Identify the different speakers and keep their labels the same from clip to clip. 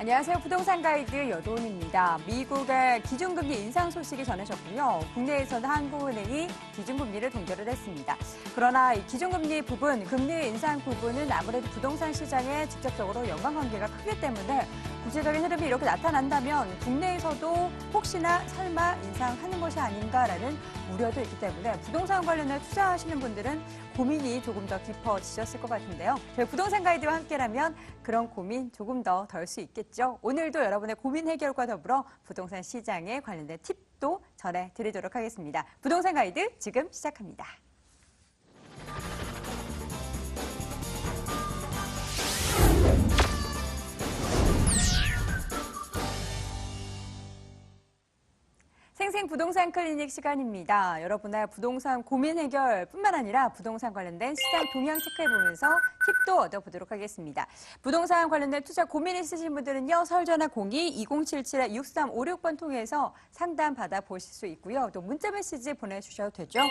Speaker 1: 안녕하세요. 부동산 가이드 여도은입니다. 미국의 기준금리 인상 소식이 전해졌고요. 국내에서는 한국은행이 기준금리를 동결을 했습니다. 그러나 이 기준금리 부분, 금리 인상 부분은 아무래도 부동산 시장에 직접적으로 연관관계가 크기 때문에 구체적인 흐름이 이렇게 나타난다면 국내에서도 혹시나 설마 인상하는 것이 아닌가라는 우려도 있기 때문에 부동산 관련해 투자하시는 분들은 고민이 조금 더 깊어지셨을 것 같은데요. 저희 부동산 가이드와 함께라면 그런 고민 조금 더 덜 수 있겠죠. 오늘도 여러분의 고민 해결과 더불어 부동산 시장에 관련된 팁도 전해드리도록 하겠습니다. 부동산 가이드 지금 시작합니다. 생생 부동산 클리닉 시간입니다. 여러분의 부동산 고민 해결뿐만 아니라 부동산 관련된 시장 동향 체크해보면서 팁도 얻어보도록 하겠습니다. 부동산 관련된 투자 고민 있으신 분들은요. 서울전화 02-2077-6356번 통해서 상담 받아보실 수 있고요. 또 문자메시지 보내주셔도 되죠.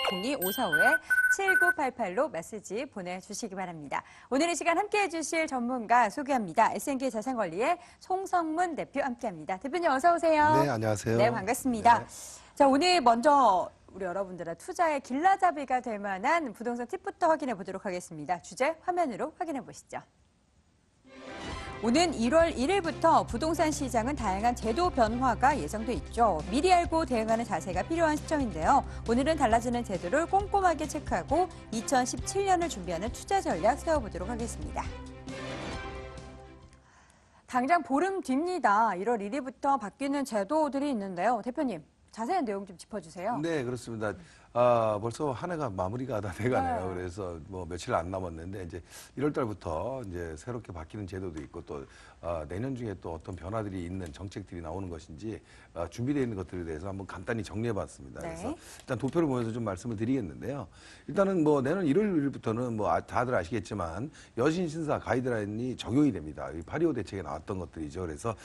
Speaker 1: 02-545-7988로 메시지 보내주시기 바랍니다. 오늘 이 시간 함께해 주실 전문가 소개합니다. SNK 자산관리의 송성문 대표 함께합니다. 대표님 어서 오세요.
Speaker 2: 네, 안녕하세요.
Speaker 1: 네, 반갑습니다.
Speaker 2: 네.
Speaker 1: 자, 오늘 먼저 우리 여러분들의 투자의 길라잡이가 될 만한 부동산 팁부터 확인해 보도록 하겠습니다. 주제 화면으로 확인해 보시죠. 오는 1월 1일부터 부동산 시장은 다양한 제도 변화가 예정돼 있죠. 미리 알고 대응하는 자세가 필요한 시점인데요. 오늘은 달라지는 제도를 꼼꼼하게 체크하고 2017년을 준비하는 투자 전략 세워보도록 하겠습니다. 당장 보름 뒤입니다. 1월 1일부터 바뀌는 제도들이 있는데요. 대표님, 자세한 내용 좀 짚어주세요.
Speaker 2: 네, 그렇습니다. 벌써 한 해가 마무리가 다 돼가네요.
Speaker 1: 네.
Speaker 2: 그래서 뭐 며칠 안 남았는데 이제 1월 달부터 이제 새롭게 바뀌는 제도도 있고 또 내년 중에 또 어떤 변화들이 있는 정책들이 나오는 것인지 준비되어 있는 것들에 대해서 한번 간단히 정리해봤습니다.
Speaker 1: 네.
Speaker 2: 그래서 일단 도표를 보면서 좀 말씀을 드리겠는데요. 일단은 뭐 내년 1월 1일부터는 뭐 다들 아시겠지만 여신 신사 가이드라인이 적용이 됩니다. 이 8.25 대책에 나왔던 것들이죠. 그래서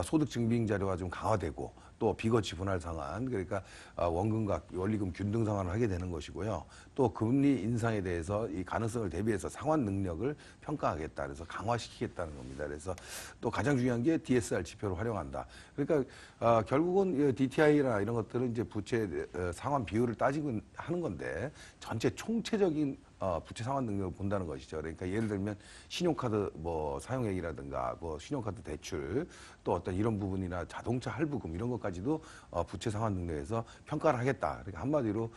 Speaker 2: 소득 증빙 자료가 좀 강화되고 또 비거치 분할 상환, 그러니까 원금과 원리금 균등 상환을 하게 되는 것이고요. 또 금리 인상에 대해서 이 가능성을 대비해서 상환 능력을 평가하겠다. 그래서 강화시키겠다는 겁니다. 그래서 또 가장 중요한 게 DSR 지표를 활용한다. 그러니까 결국은 DTI나 이런 것들은 이제 부채 상환 비율을 따지고 하는 건데 전체 총체적인 부채 상환 능력을 본다는 것이죠. 그러니까 예를 들면 신용카드 뭐 사용액이라든가 뭐 신용카드 대출 또 어떤 이런 부분이나 자동차 할부금 이런 것까지도 부채 상환 능력에서 평가를 하겠다. 그러니까 한마디로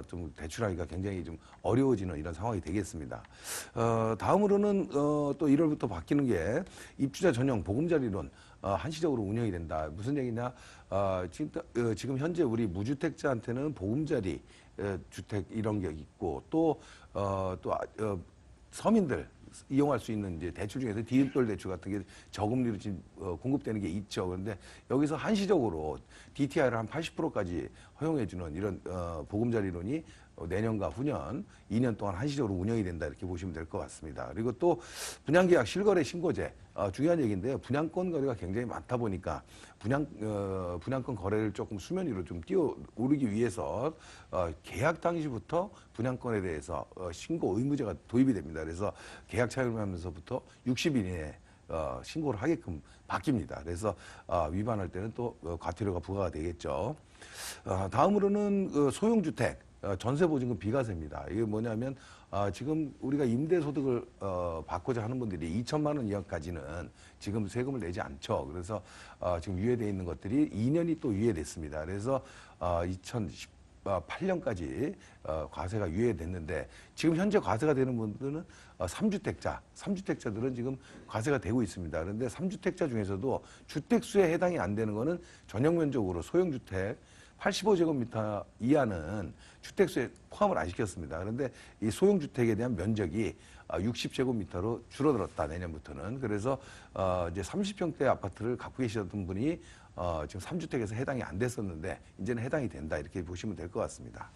Speaker 2: 좀 대출하기가 굉장히 좀 어려워지는 이런 상황이 되겠습니다. 다음으로는 또 1월부터 바뀌는 게 입주자 전용 보금자리론 한시적으로 운영이 된다. 무슨 얘기냐? 지금 현재 우리 무주택자한테는 보금자리 주택 이런 게 있고 또 서민들 이용할 수 있는 이제 대출 중에서 디딤돌 대출 같은 게 저금리로 지금 공급되는 게 있죠. 그런데 여기서 한시적으로 DTI를 한 80%까지 허용해주는 이런 보금자리론이 내년과 후년 2년 동안 한시적으로 운영이 된다 이렇게 보시면 될 것 같습니다. 그리고 또 분양계약 실거래 신고제 중요한 얘기인데요. 분양권 거래가 굉장히 많다 보니까 분양권 거래를 조금 수면 위로 좀 뛰어오르기 위해서 계약 당시부터 분양권에 대해서 신고 의무제가 도입이 됩니다. 그래서 계약 차임하면서부터 60일 이내에 신고를 하게끔 바뀝니다. 그래서 위반할 때는 또 과태료가 부과가 되겠죠. 다음으로는 소형주택 전세보증금 비과세입니다. 이게 뭐냐면 지금 우리가 임대소득을 받고자 하는 분들이 2천만 원 이하까지는 지금 세금을 내지 않죠. 그래서 지금 유예되어 있는 것들이 2년이 또 유예됐습니다. 그래서 2018년까지 과세가 유예됐는데 지금 현재 과세가 되는 분들은 3주택자들은 지금 과세가 되고 있습니다. 그런데 3주택자 중에서도 주택수에 해당이 안 되는 거는 전용면적으로 소형주택 85제곱미터 이하는 주택수에 포함을 안 시켰습니다. 그런데 이 소형주택에 대한 면적이 60제곱미터로 줄어들었다, 내년부터는. 그래서 이제 30평대 아파트를 갖고 계시던 분이 지금 3주택에서 해당이 안 됐었는데 이제는 해당이 된다, 이렇게 보시면 될 것 같습니다.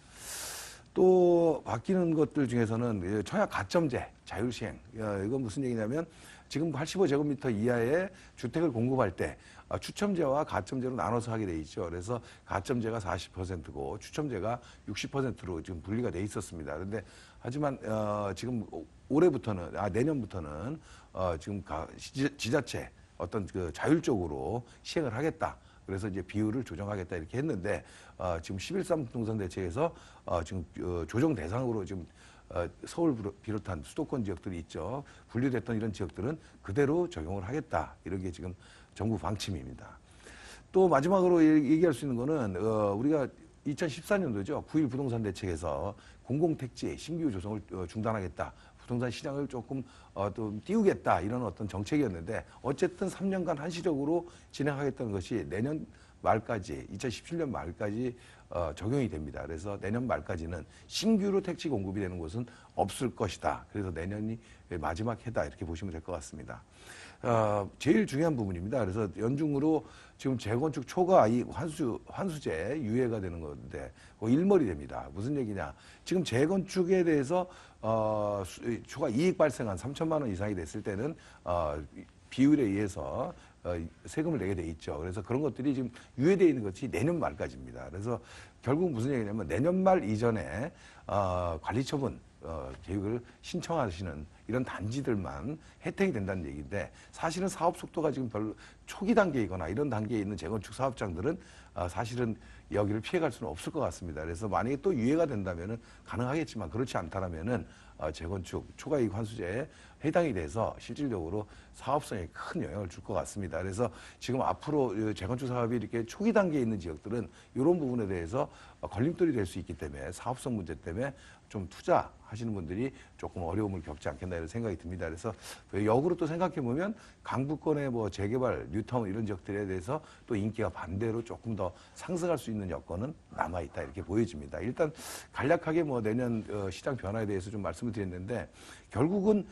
Speaker 2: 또 바뀌는 것들 중에서는 청약 가점제 자율시행, 이건 무슨 얘기냐면 지금 85제곱미터 이하의 주택을 공급할 때 추첨제와 가점제로 나눠서 하게 돼 있죠. 그래서 가점제가 40%고 추첨제가 60%로 지금 분리가 돼 있었습니다. 그런데 하지만 지금 올해부터는 내년부터는 지금 지자체 어떤 그 자율적으로 시행을 하겠다. 그래서 이제 비율을 조정하겠다 이렇게 했는데 지금 11.3 부동산 대책에서 지금 조정 대상으로 지금 서울 비롯한 수도권 지역들이 있죠. 분류됐던 이런 지역들은 그대로 적용을 하겠다. 이런 게 지금 정부 방침입니다. 또 마지막으로 얘기할 수 있는 거는 우리가 2014년도죠. 9.1 부동산 대책에서 공공택지 신규 조성을 중단하겠다. 부동산 시장을 조금 또 띄우겠다. 이런 어떤 정책이었는데 어쨌든 3년간 한시적으로 진행하겠다는 것이 내년 말까지 2017년 말까지 적용이 됩니다. 그래서 내년 말까지는 신규로 택지 공급이 되는 곳은 없을 것이다. 그래서 내년이 마지막 해다 이렇게 보시면 될 것 같습니다. 제일 중요한 부분입니다. 그래서 연중으로 지금 재건축 초과 이익 환수제 유예가 되는 건데 일머리 됩니다. 무슨 얘기냐? 지금 재건축에 대해서 초과 이익 발생한 3천만 원 이상이 됐을 때는 비율에 의해서 세금을 내게 돼 있죠. 그래서 그런 것들이 지금 유예되어 있는 것이 내년 말까지입니다. 그래서 결국 무슨 얘기냐면 내년 말 이전에 관리처분 계획을 신청하시는 이런 단지들만 혜택이 된다는 얘기인데 사실은 사업 속도가 지금 별로 초기 단계이거나 이런 단계에 있는 재건축 사업장들은 사실은 여기를 피해갈 수는 없을 것 같습니다. 그래서 만약에 또 유예가 된다면은 가능하겠지만 그렇지 않다라면은 재건축 초과이익 환수제에 해당이 돼서 실질적으로 사업성에 큰 영향을 줄 것 같습니다. 그래서 지금 앞으로 재건축 사업이 이렇게 초기 단계에 있는 지역들은 이런 부분에 대해서 걸림돌이 될 수 있기 때문에 사업성 문제 때문에 좀 투자하시는 분들이 조금 어려움을 겪지 않겠나 이런 생각이 듭니다. 그래서 역으로 또 생각해 보면 강북권의 뭐 재개발, 뉴타운 이런 지역들에 대해서 또 인기가 반대로 조금 더 상승할 수 있는 여건은 남아 있다 이렇게 보여집니다. 일단 간략하게 뭐 내년 시장 변화에 대해서 좀 말씀을 드렸는데 결국은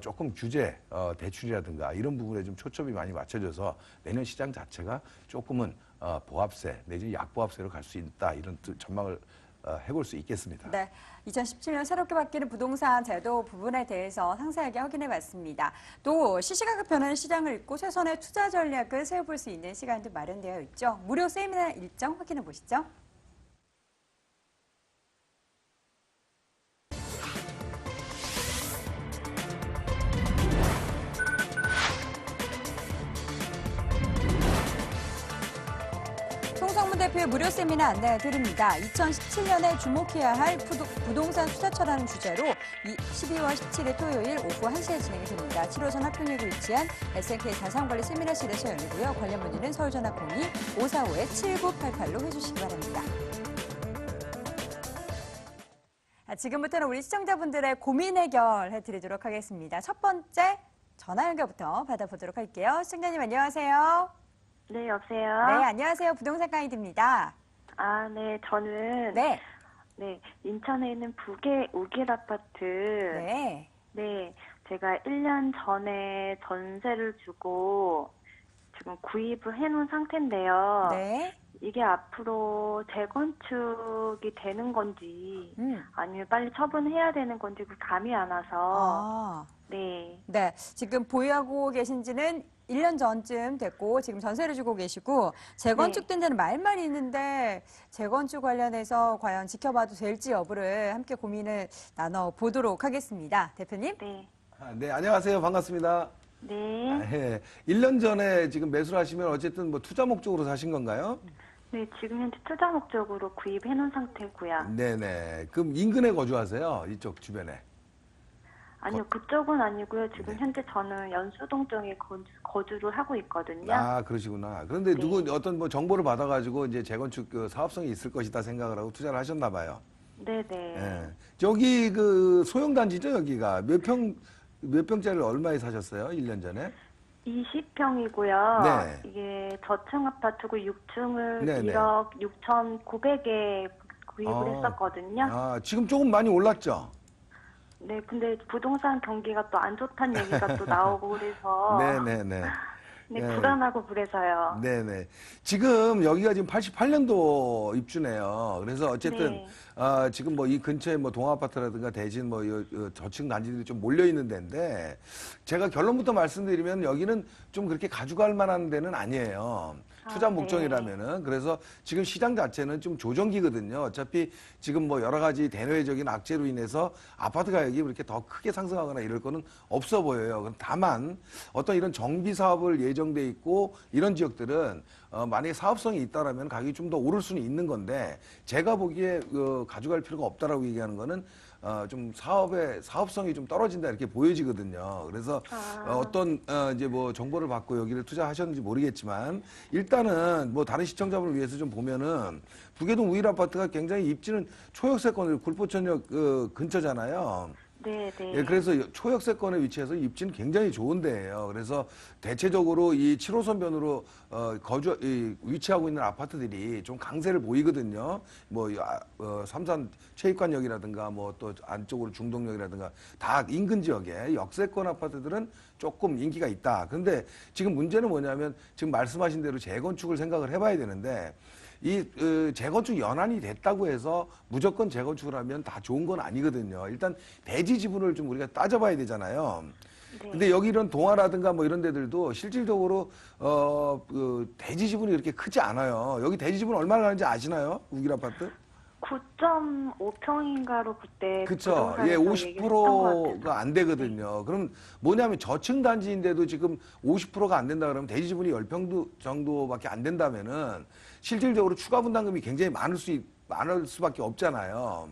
Speaker 2: 조금 규제, 대출이라든가 이런 부분에 좀 초점이 많이 맞춰져서 내년 시장 자체가 조금은 보합세 내지 약보합세로 갈 수 있다 이런 전망을 해볼 수 있겠습니다.
Speaker 1: 네, 2017년 새롭게 바뀌는 부동산 제도 부분에 대해서 상세하게 확인해 봤습니다. 또 시시각각 변하는 시장을 읽고 최선의 투자 전략을 세워볼 수 있는 시간도 마련되어 있죠. 무료 세미나 일정 확인해 보시죠. 송성문 대표의 무료 세미나 안내해 드립니다. 2017년에 주목해야 할 부동산 투자처라는 주제로 12월 17일 토요일 오후 1시에 진행이 됩니다. 7호선 합평역에 위치한 SNK 자산관리 세미나실에서 열리고요. 관련 문의는 서울전화 02-545-7988로 해주시기 바랍니다. 지금부터는 우리 시청자분들의 고민 해결해 드리도록 하겠습니다. 첫 번째 전화 연결부터 받아보도록 할게요. 시청자님 안녕하세요.
Speaker 3: 네, 여보세요?
Speaker 1: 네, 안녕하세요. 부동산 가이드입니다.
Speaker 3: 아, 네, 저는
Speaker 1: 네.
Speaker 3: 네, 인천에 있는 우길 아파트.
Speaker 1: 네.
Speaker 3: 네, 제가 1년 전에 전세를 주고 지금 구입을 해놓은 상태인데요.
Speaker 1: 네.
Speaker 3: 이게 앞으로 재건축이 되는 건지 아니면 빨리 처분해야 되는 건지 그 감이 안 와서 네.
Speaker 1: 네. 지금 보유하고 계신 지는 1년 전쯤 됐고 지금 전세를 주고 계시고 재건축된 데는 말만 있는데 재건축 관련해서 과연 지켜봐도 될지 여부를 함께 고민을 나눠보도록 하겠습니다. 대표님.
Speaker 3: 네.
Speaker 2: 네, 안녕하세요. 반갑습니다.
Speaker 3: 네.
Speaker 2: 1년 전에 지금 매수를 하시면 어쨌든 뭐 투자 목적으로 사신 건가요?
Speaker 3: 네, 지금 현재 투자 목적으로 구입해 놓은 상태고요.
Speaker 2: 네네. 그럼 인근에 거주하세요? 이쪽 주변에?
Speaker 3: 아니요, 그쪽은 아니고요. 지금 현재 저는 연수동 쪽에 거주를 하고 있거든요.
Speaker 2: 아, 그러시구나. 그런데
Speaker 3: 네.
Speaker 2: 누구 어떤 뭐 정보를 받아가지고 이제 재건축 사업성이 있을 것이다 생각을 하고 투자를 하셨나 봐요.
Speaker 3: 네네.
Speaker 2: 예. 저기 그 소형단지죠, 여기가. 몇 평짜리를 얼마에 사셨어요? 1년 전에?
Speaker 3: 20평이고요.
Speaker 2: 네.
Speaker 3: 이게 저층 아파트고 6층을
Speaker 2: 네네.
Speaker 3: 1억 6,900에 구입을 했었거든요.
Speaker 2: 아, 지금 조금 많이 올랐죠?
Speaker 3: 네, 근데 부동산 경기가 또 안 좋다는 얘기가 또 나오고 그래서
Speaker 2: 네네네.
Speaker 3: 네,
Speaker 2: 예.
Speaker 3: 불안하고 그래서요.
Speaker 2: 네네. 지금 여기가 지금 88년도 입주네요. 그래서 어쨌든
Speaker 3: 네.
Speaker 2: 지금 뭐 이 근처에 뭐 동아파트라든가 대진 뭐 저층 단지들이 좀 몰려 있는 데인데 제가 결론부터 말씀드리면 여기는 좀 그렇게 가져갈 만한 데는 아니에요. 투자
Speaker 3: 네.
Speaker 2: 목적이라면은. 그래서 지금 시장 자체는 좀 조정기거든요. 어차피 지금 뭐 여러 가지 대내외적인 악재로 인해서 아파트 가격이 그렇게 더 크게 상승하거나 이럴 거는 없어 보여요. 다만 어떤 이런 정비 사업을 예정돼 있고 이런 지역들은 만약에 사업성이 있다라면 가격이 좀 더 오를 수는 있는 건데 제가 보기에 가져갈 필요가 없다라고 얘기하는 거는 좀 사업성이 좀 떨어진다 이렇게 보여지거든요. 그래서 어떤 이제 뭐 정보를 받고 여기를 투자하셨는지 모르겠지만 일단은 뭐 다른 시청자분을 위해서 좀 보면은 북해동 우일 아파트가 굉장히 입지는 초역세권 굴포천역 근처잖아요.
Speaker 3: 네, 네.
Speaker 2: 예, 그래서 초역세권에 위치해서 입지는 굉장히 좋은 데예요. 그래서 대체적으로 이 7호선변으로 위치하고 있는 아파트들이 좀 강세를 보이거든요. 뭐 삼산 체육관역이라든가 뭐 또 안쪽으로 중동역이라든가 다 인근 지역에 역세권 아파트들은 조금 인기가 있다. 그런데 지금 문제는 뭐냐면 지금 말씀하신 대로 재건축을 생각을 해봐야 되는데 이 재건축 연한이 됐다고 해서 무조건 재건축을 하면 다 좋은 건 아니거든요. 일단 대지 지분을 좀 우리가 따져봐야 되잖아요.
Speaker 3: 네.
Speaker 2: 근데 여기 이런 동아라든가 뭐 이런 데들도 실질적으로 대지 지분이 그렇게 크지 않아요. 여기 대지 지분 얼마나 가는지 아시나요? 우길 아파트?
Speaker 3: 9.5평인가로 그때
Speaker 2: 그쵸. 예,
Speaker 3: 부동산에서 얘기를 했던 것 같아요.
Speaker 2: 50%가 안 되거든요. 그럼 뭐냐면 저층 단지인데도 지금 50%가 안 된다 그러면 대지 지분이 10평 정도밖에 안 된다면은 실질적으로 추가 분담금이 굉장히 많을 수밖에 없잖아요.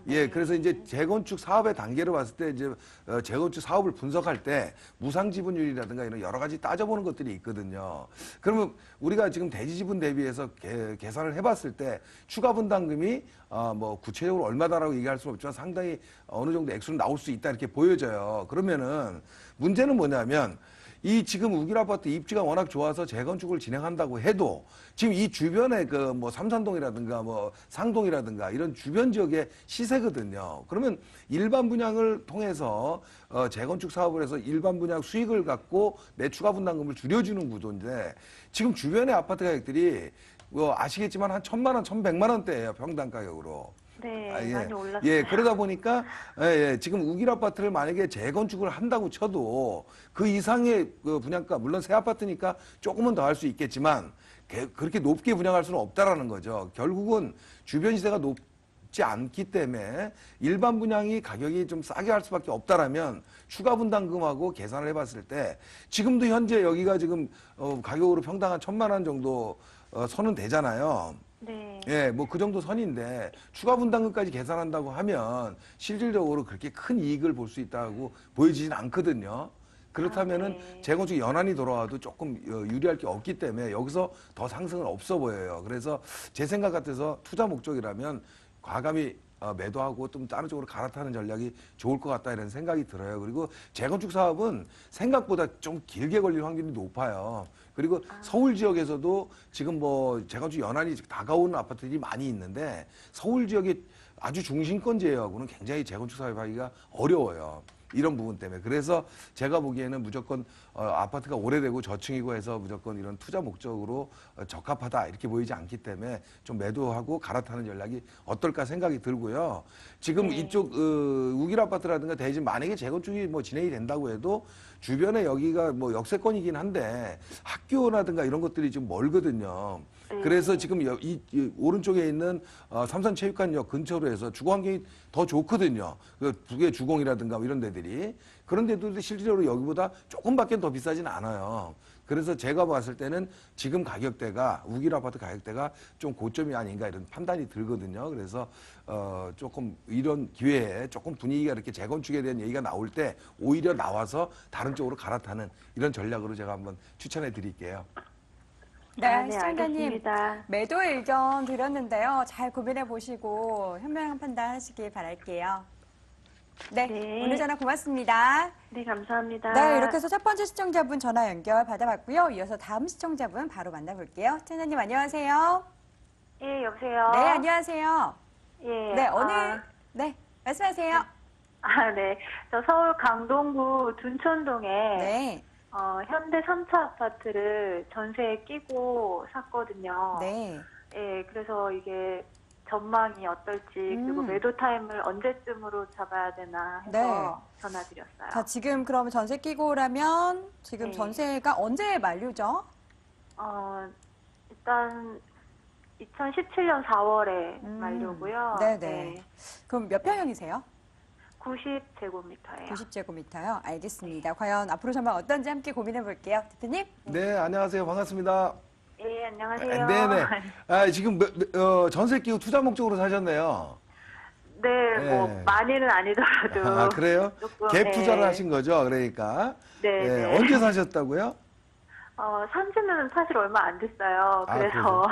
Speaker 3: 네.
Speaker 2: 예, 그래서 이제 재건축 사업의 단계로 봤을 때 이제 재건축 사업을 분석할 때 무상 지분율이라든가 이런 여러 가지 따져보는 것들이 있거든요. 그러면 우리가 지금 대지 지분 대비해서 계산을 해봤을 때 추가 분담금이 뭐 구체적으로 얼마다라고 얘기할 수는 없지만 상당히 어느 정도 액수는 나올 수 있다 이렇게 보여져요. 그러면은 문제는 뭐냐면 이 지금 우길 아파트 입지가 워낙 좋아서 재건축을 진행한다고 해도 지금 이 주변에 그 뭐 삼산동이라든가 뭐 상동이라든가 이런 주변 지역의 시세거든요. 그러면 일반 분양을 통해서 재건축 사업을 해서 일반 분양 수익을 갖고 내 추가 분담금을 줄여주는 구조인데 지금 주변의 아파트 가격들이 뭐 아시겠지만 한 1,000만 원, 1,100만 원대예요. 평당 가격으로.
Speaker 3: 네,
Speaker 2: 예.
Speaker 3: 많이 올랐어요.
Speaker 2: 예, 그러다 보니까 지금 우길 아파트를 만약에 재건축을 한다고 쳐도 그 이상의 그 분양가, 물론 새 아파트니까 조금은 더 할 수 있겠지만 그렇게 높게 분양할 수는 없다라는 거죠. 결국은 주변 시세가 높지 않기 때문에 일반 분양이 가격이 좀 싸게 할 수밖에 없다라면 추가 분담금하고 계산을 해봤을 때 지금도 현재 여기가 지금 가격으로 평당 한 1,000만 원 정도 선은 되잖아요.
Speaker 3: 네.
Speaker 2: 예, 뭐 그 정도 선인데 추가 분담금까지 계산한다고 하면 실질적으로 그렇게 큰 이익을 볼 수 있다고 보여지진 않거든요. 그렇다면은
Speaker 3: 네.
Speaker 2: 재건축 연한이 돌아와도 조금 유리할 게 없기 때문에 여기서 더 상승은 없어 보여요. 그래서 제 생각 같아서 투자 목적이라면 과감히 매도하고 좀 다른 쪽으로 갈아타는 전략이 좋을 것 같다 이런 생각이 들어요. 그리고 재건축 사업은 생각보다 좀 길게 걸릴 확률이 높아요. 그리고 서울 지역에서도 지금 뭐 재건축 연한이 다가오는 아파트들이 많이 있는데 서울 지역의 아주 중심권 지역하고는 굉장히 재건축 사업하기가 어려워요. 이런 부분 때문에. 그래서 제가 보기에는 무조건 아파트가 오래되고 저층이고 해서 무조건 이런 투자 목적으로 적합하다 이렇게 보이지 않기 때문에 좀 매도하고 갈아타는 전략이 어떨까 생각이 들고요. 지금
Speaker 3: 네.
Speaker 2: 이쪽 우길 아파트라든가 대진 만약에 재건축이 뭐 진행이 된다고 해도 주변에 여기가 뭐 역세권이긴 한데 학교라든가 이런 것들이 좀 멀거든요. 그래서 지금 이 오른쪽에 있는 삼산체육관역 근처로 해서 주거 환경이 더 좋거든요. 그 북의 주공이라든가 뭐 이런 데들이. 그런 데도 실질적으로 여기보다 조금밖에 더 비싸진 않아요. 그래서 제가 봤을 때는 지금 가격대가 우길 아파트 가격대가 좀 고점이 아닌가 이런 판단이 들거든요. 그래서 조금 이런 기회에 조금 분위기가 이렇게 재건축에 대한 얘기가 나올 때 오히려 나와서 다른 쪽으로 갈아타는 이런 전략으로 제가 한번 추천해 드릴게요.
Speaker 1: 네,
Speaker 3: 네,
Speaker 1: 시청자님
Speaker 3: 알겠습니다.
Speaker 1: 매도 의견 드렸는데요. 잘 고민해 보시고 현명한 판단하시길 바랄게요. 네,
Speaker 3: 네.
Speaker 1: 오늘 전화 고맙습니다.
Speaker 3: 네, 감사합니다.
Speaker 1: 네, 이렇게 해서 첫 번째 시청자분 전화 연결 받아봤고요. 이어서 다음 시청자분 바로 만나볼게요. 청자님 안녕하세요.
Speaker 3: 예, 여보세요?
Speaker 1: 네, 안녕하세요.
Speaker 3: 예.
Speaker 1: 네, 네, 말씀하세요.
Speaker 3: 네. 저 서울 강동구 둔촌동에
Speaker 1: 네,
Speaker 3: 현대 3차 아파트를 전세에 끼고 샀거든요.
Speaker 1: 네,
Speaker 3: 예, 그래서 이게 전망이 어떨지 그리고 매도 타임을 언제쯤으로 잡아야 되나 해서
Speaker 1: 네.
Speaker 3: 전화드렸어요.
Speaker 1: 자, 지금 그러면 전세 끼고라면 지금
Speaker 3: 네.
Speaker 1: 전세가 언제 만료죠?
Speaker 3: 일단 2017년 4월에 만료고요.
Speaker 1: 네네.
Speaker 3: 네.
Speaker 1: 그럼 몇 평형이세요?
Speaker 3: 90제곱미터예요.
Speaker 1: 90제곱미터요. 알겠습니다. 과연 앞으로 전망 어떤지 함께 고민해 볼게요. 대표님?
Speaker 2: 네, 안녕하세요. 반갑습니다.
Speaker 3: 네, 안녕하세요.
Speaker 2: 네네. 지금 전세 끼고 투자 목적으로 사셨네요.
Speaker 3: 네, 뭐
Speaker 2: 네.
Speaker 3: 많이는 아니더라도.
Speaker 2: 아, 그래요?
Speaker 3: 조금,
Speaker 2: 갭 투자를
Speaker 3: 네.
Speaker 2: 하신 거죠? 그러니까.
Speaker 3: 네,
Speaker 2: 예,
Speaker 3: 네.
Speaker 2: 언제 사셨다고요?
Speaker 3: 산지는 사실 얼마 안 됐어요.
Speaker 2: 아,
Speaker 3: 그래서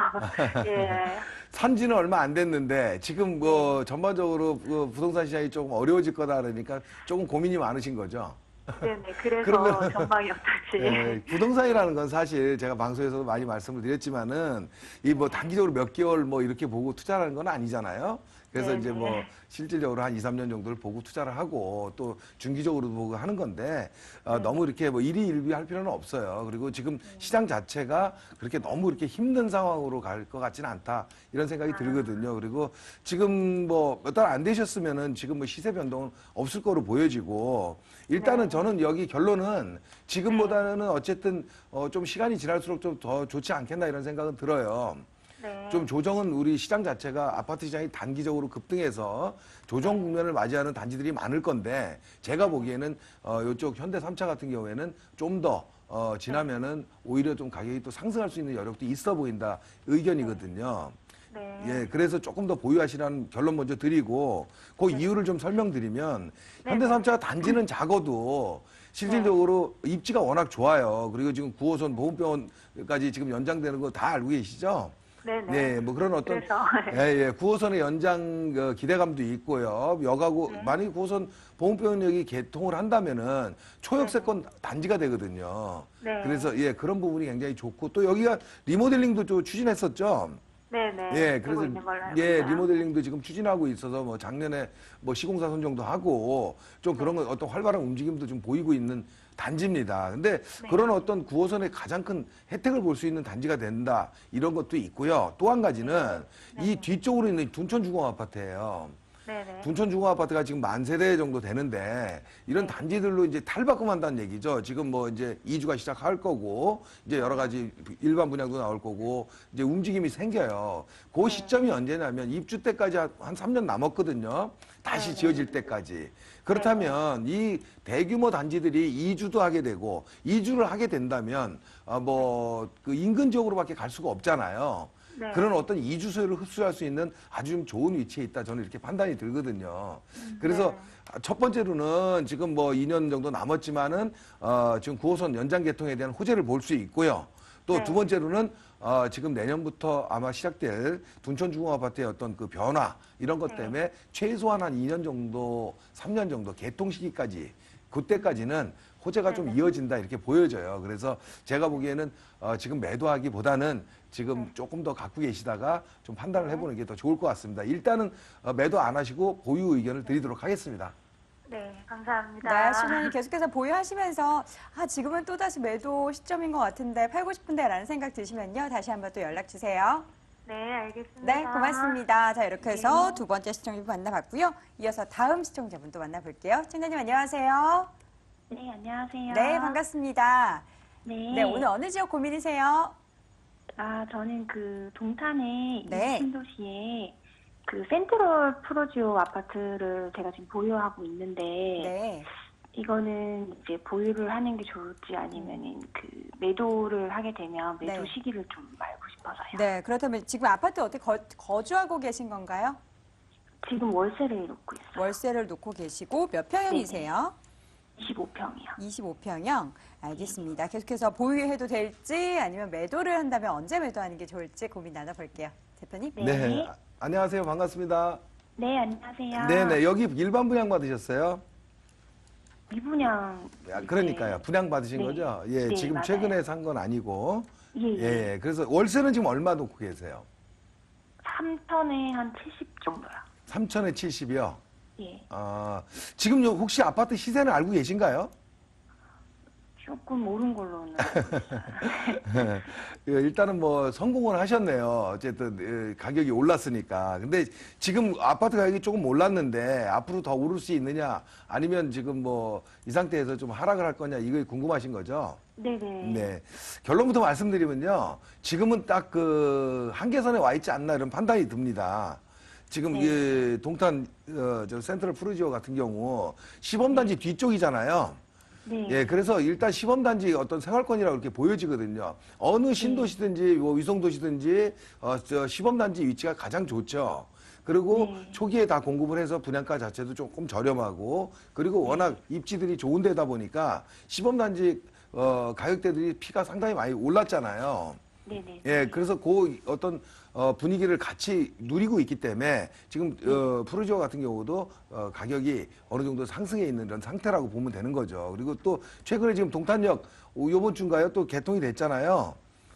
Speaker 3: 예.
Speaker 2: 산지는 얼마 안 됐는데 지금 뭐 전반적으로 그 부동산 시장이 조금 어려워질 거다 그러니까 조금 고민이 많으신 거죠?
Speaker 3: 네네. 그래서
Speaker 2: 그러면-
Speaker 3: 전망이 어떨지.
Speaker 2: 예, 부동산이라는 건 사실 제가 방송에서도 많이 말씀을 드렸지만은 이 뭐 단기적으로 몇 개월 뭐 이렇게 보고 투자하는 건 아니잖아요. 그래서
Speaker 3: 네네.
Speaker 2: 이제 뭐 실질적으로 한 2, 3년 정도를 보고 투자를 하고 또 중기적으로도 보고 하는 건데 너무 이렇게 뭐 일희일비 할 필요는 없어요. 그리고 지금 시장 자체가 그렇게 너무 이렇게 힘든 상황으로 갈 것 같지는 않다 이런 생각이 들거든요. 그리고 지금 뭐 몇 달 안 되셨으면은 지금 뭐 시세 변동은 없을 거로 보여지고 일단은 저는 여기 결론은 지금보다는 어쨌든 좀 시간이 지날수록 좀 더 좋지 않겠나 이런 생각은 들어요.
Speaker 3: 네.
Speaker 2: 좀 조정은 우리 시장 자체가 아파트 시장이 단기적으로 급등해서 조정 국면을 맞이하는 단지들이 많을 건데 제가 보기에는 이쪽 현대 3차 같은 경우에는 좀 더 지나면은 오히려 좀 가격이 또 상승할 수 있는 여력도 있어 보인다 의견이거든요.
Speaker 3: 네.
Speaker 2: 예, 그래서 조금 더 보유하시라는 결론 먼저 드리고 그 이유를 좀 설명드리면 현대 3차 단지는 작아도 실질적으로 입지가 워낙 좋아요. 그리고 지금 9호선 보훈병원까지 지금 연장되는 거 다 알고 계시죠?
Speaker 3: 네네.
Speaker 2: 네, 뭐 그런 어떤
Speaker 3: 그래서
Speaker 2: 예, 9호선의 연장 기대감도 있고요. 여가고 만약에 9호선 보훈병원역이 개통을 한다면은 초역세권 단지가 되거든요.
Speaker 3: 네.
Speaker 2: 그래서 예, 그런 부분이 굉장히 좋고 또 여기가 리모델링도 좀 추진했었죠.
Speaker 3: 네네.
Speaker 2: 예,
Speaker 3: 되고
Speaker 2: 그래서
Speaker 3: 있는 걸로 알고
Speaker 2: 예,
Speaker 3: 있어요.
Speaker 2: 리모델링도 지금 추진하고 있어서 뭐 작년에 뭐 시공사 선정도 하고 좀 그런 거 어떤 활발한 움직임도 좀 보이고 있는 단지입니다. 근데 그런 어떤 9호선의 가장 큰 혜택을 볼 수 있는 단지가 된다 이런 것도 있고요. 또 한 가지는 이 뒤쪽으로 있는 둔촌주공 아파트예요.
Speaker 3: 네네.
Speaker 2: 둔촌주공아파트가 지금 10,000세대 정도 되는데 이런 단지들로 이제 탈바꿈한다는 얘기죠. 지금 뭐 이제 이주가 시작할 거고 이제 여러 가지 일반 분양도 나올 거고 이제 움직임이 생겨요. 그 시점이 언제냐면 입주 때까지 한 3년 남았거든요. 다시 지어질 때까지. 그렇다면 이 대규모 단지들이 이주도 하게 되고 이주를 하게 된다면 뭐 그 인근 지역으로밖에 갈 수가 없잖아요.
Speaker 3: 네.
Speaker 2: 그런 어떤 이주 수요를 흡수할 수 있는 아주 좀 좋은 위치에 있다. 저는 이렇게 판단이 들거든요. 그래서 첫 번째로는 지금 뭐 2년 정도 남았지만은 지금 9호선 연장 개통에 대한 호재를 볼 수 있고요. 또 두 번째로는 지금 내년부터 아마 시작될 둔촌주공아파트의 어떤 그 변화 이런 것 때문에 최소한 한 2년 정도, 3년 정도 개통 시기까지 그때까지는 호재가 좀 이어진다 이렇게 보여져요. 그래서 제가 보기에는 지금 매도하기보다는 지금 조금 더 갖고 계시다가 좀 판단을 해보는 게 더 좋을 것 같습니다. 일단은 매도 안 하시고 보유 의견을 드리도록 하겠습니다.
Speaker 3: 네, 감사합니다.
Speaker 1: 네, 신혼이 계속해서 보유하시면서 지금은 또다시 매도 시점인 것 같은데 팔고 싶은데라는 생각 드시면요. 다시 한번 또 연락 주세요.
Speaker 3: 네, 알겠습니다.
Speaker 1: 네, 고맙습니다. 자, 이렇게 해서 두 번째 시청자분 만나봤고요. 이어서 다음 시청자분도 만나볼게요. 청자님 안녕하세요.
Speaker 3: 네, 안녕하세요.
Speaker 1: 네, 반갑습니다.
Speaker 3: 네.
Speaker 1: 네, 오늘 어느 지역 고민이세요?
Speaker 3: 저는 그 동탄의
Speaker 1: 네.
Speaker 3: 신도시에 그 센트럴 프로지오 아파트를 제가 지금 보유하고 있는데
Speaker 1: 네.
Speaker 3: 이거는 이제 보유를 하는 게 좋을지 아니면은 그 매도를 하게 되면 매도
Speaker 1: 네.
Speaker 3: 시기를 좀 알고 싶어서요.
Speaker 1: 네, 그렇다면 지금 아파트 어떻게 거주하고 계신 건가요?
Speaker 3: 지금 월세를 놓고 있어요.
Speaker 1: 월세를 놓고 계시고 몇 평형이세요?
Speaker 3: 25평이요.
Speaker 1: 25평형. 알겠습니다. 계속해서 보유해도 될지 아니면 매도를 한다면 언제 매도하는 게 좋을지 고민 나눠볼게요. 대표님?
Speaker 3: 네.
Speaker 2: 안녕하세요. 반갑습니다.
Speaker 3: 네, 안녕하세요.
Speaker 2: 네네. 여기 일반 분양 받으셨어요?
Speaker 3: 미분양.
Speaker 2: 그러니까요. 분양 받으신
Speaker 3: 네.
Speaker 2: 거죠? 예,
Speaker 3: 네,
Speaker 2: 지금
Speaker 3: 맞아요.
Speaker 2: 최근에 산 건 아니고.
Speaker 3: 예, 예.
Speaker 2: 예, 그래서 월세는 지금 얼마 놓고 계세요?
Speaker 3: 3천에 한 70 정도요.
Speaker 2: 3천에 70이요?
Speaker 3: 예.
Speaker 2: 지금 혹시 아파트 시세는 알고 계신가요?
Speaker 3: 조금 오른 걸로는 알고 있어요.
Speaker 2: 예, 일단은 뭐 성공을 하셨네요. 어쨌든 가격이 올랐으니까. 근데 지금 아파트 가격이 조금 올랐는데 앞으로 더 오를 수 있느냐 아니면 지금 뭐 이 상태에서 좀 하락을 할 거냐 이거 궁금하신 거죠?
Speaker 3: 네네.
Speaker 2: 네. 결론부터 말씀드리면요. 지금은 딱 그 한계선에 와 있지 않나 이런 판단이 듭니다. 지금
Speaker 3: 네.
Speaker 2: 이 동탄 저 센트럴 푸르지오 같은 경우 시범단지 뒤쪽이잖아요.
Speaker 3: 네.
Speaker 2: 예, 그래서 일단 시범단지 어떤 생활권이라고 이렇게 보여지거든요. 어느 신도시든지 뭐 위성도시든지 저 시범단지 위치가 가장 좋죠. 그리고
Speaker 3: 네.
Speaker 2: 초기에 다 공급을 해서 분양가 자체도 조금 저렴하고 그리고 워낙 입지들이 좋은 데다 보니까 시범단지 가격대들이 피가 상당히 많이 올랐잖아요.
Speaker 3: 네네.
Speaker 2: 예, 그래서 그 어떤 분위기를 같이 누리고 있기 때문에 지금 푸르지오 같은 경우도 가격이 어느 정도 상승해 있는 이런 상태라고 보면 되는 거죠. 그리고 또 최근에 지금 동탄역 요번 주인가요? 또 개통이 됐잖아요.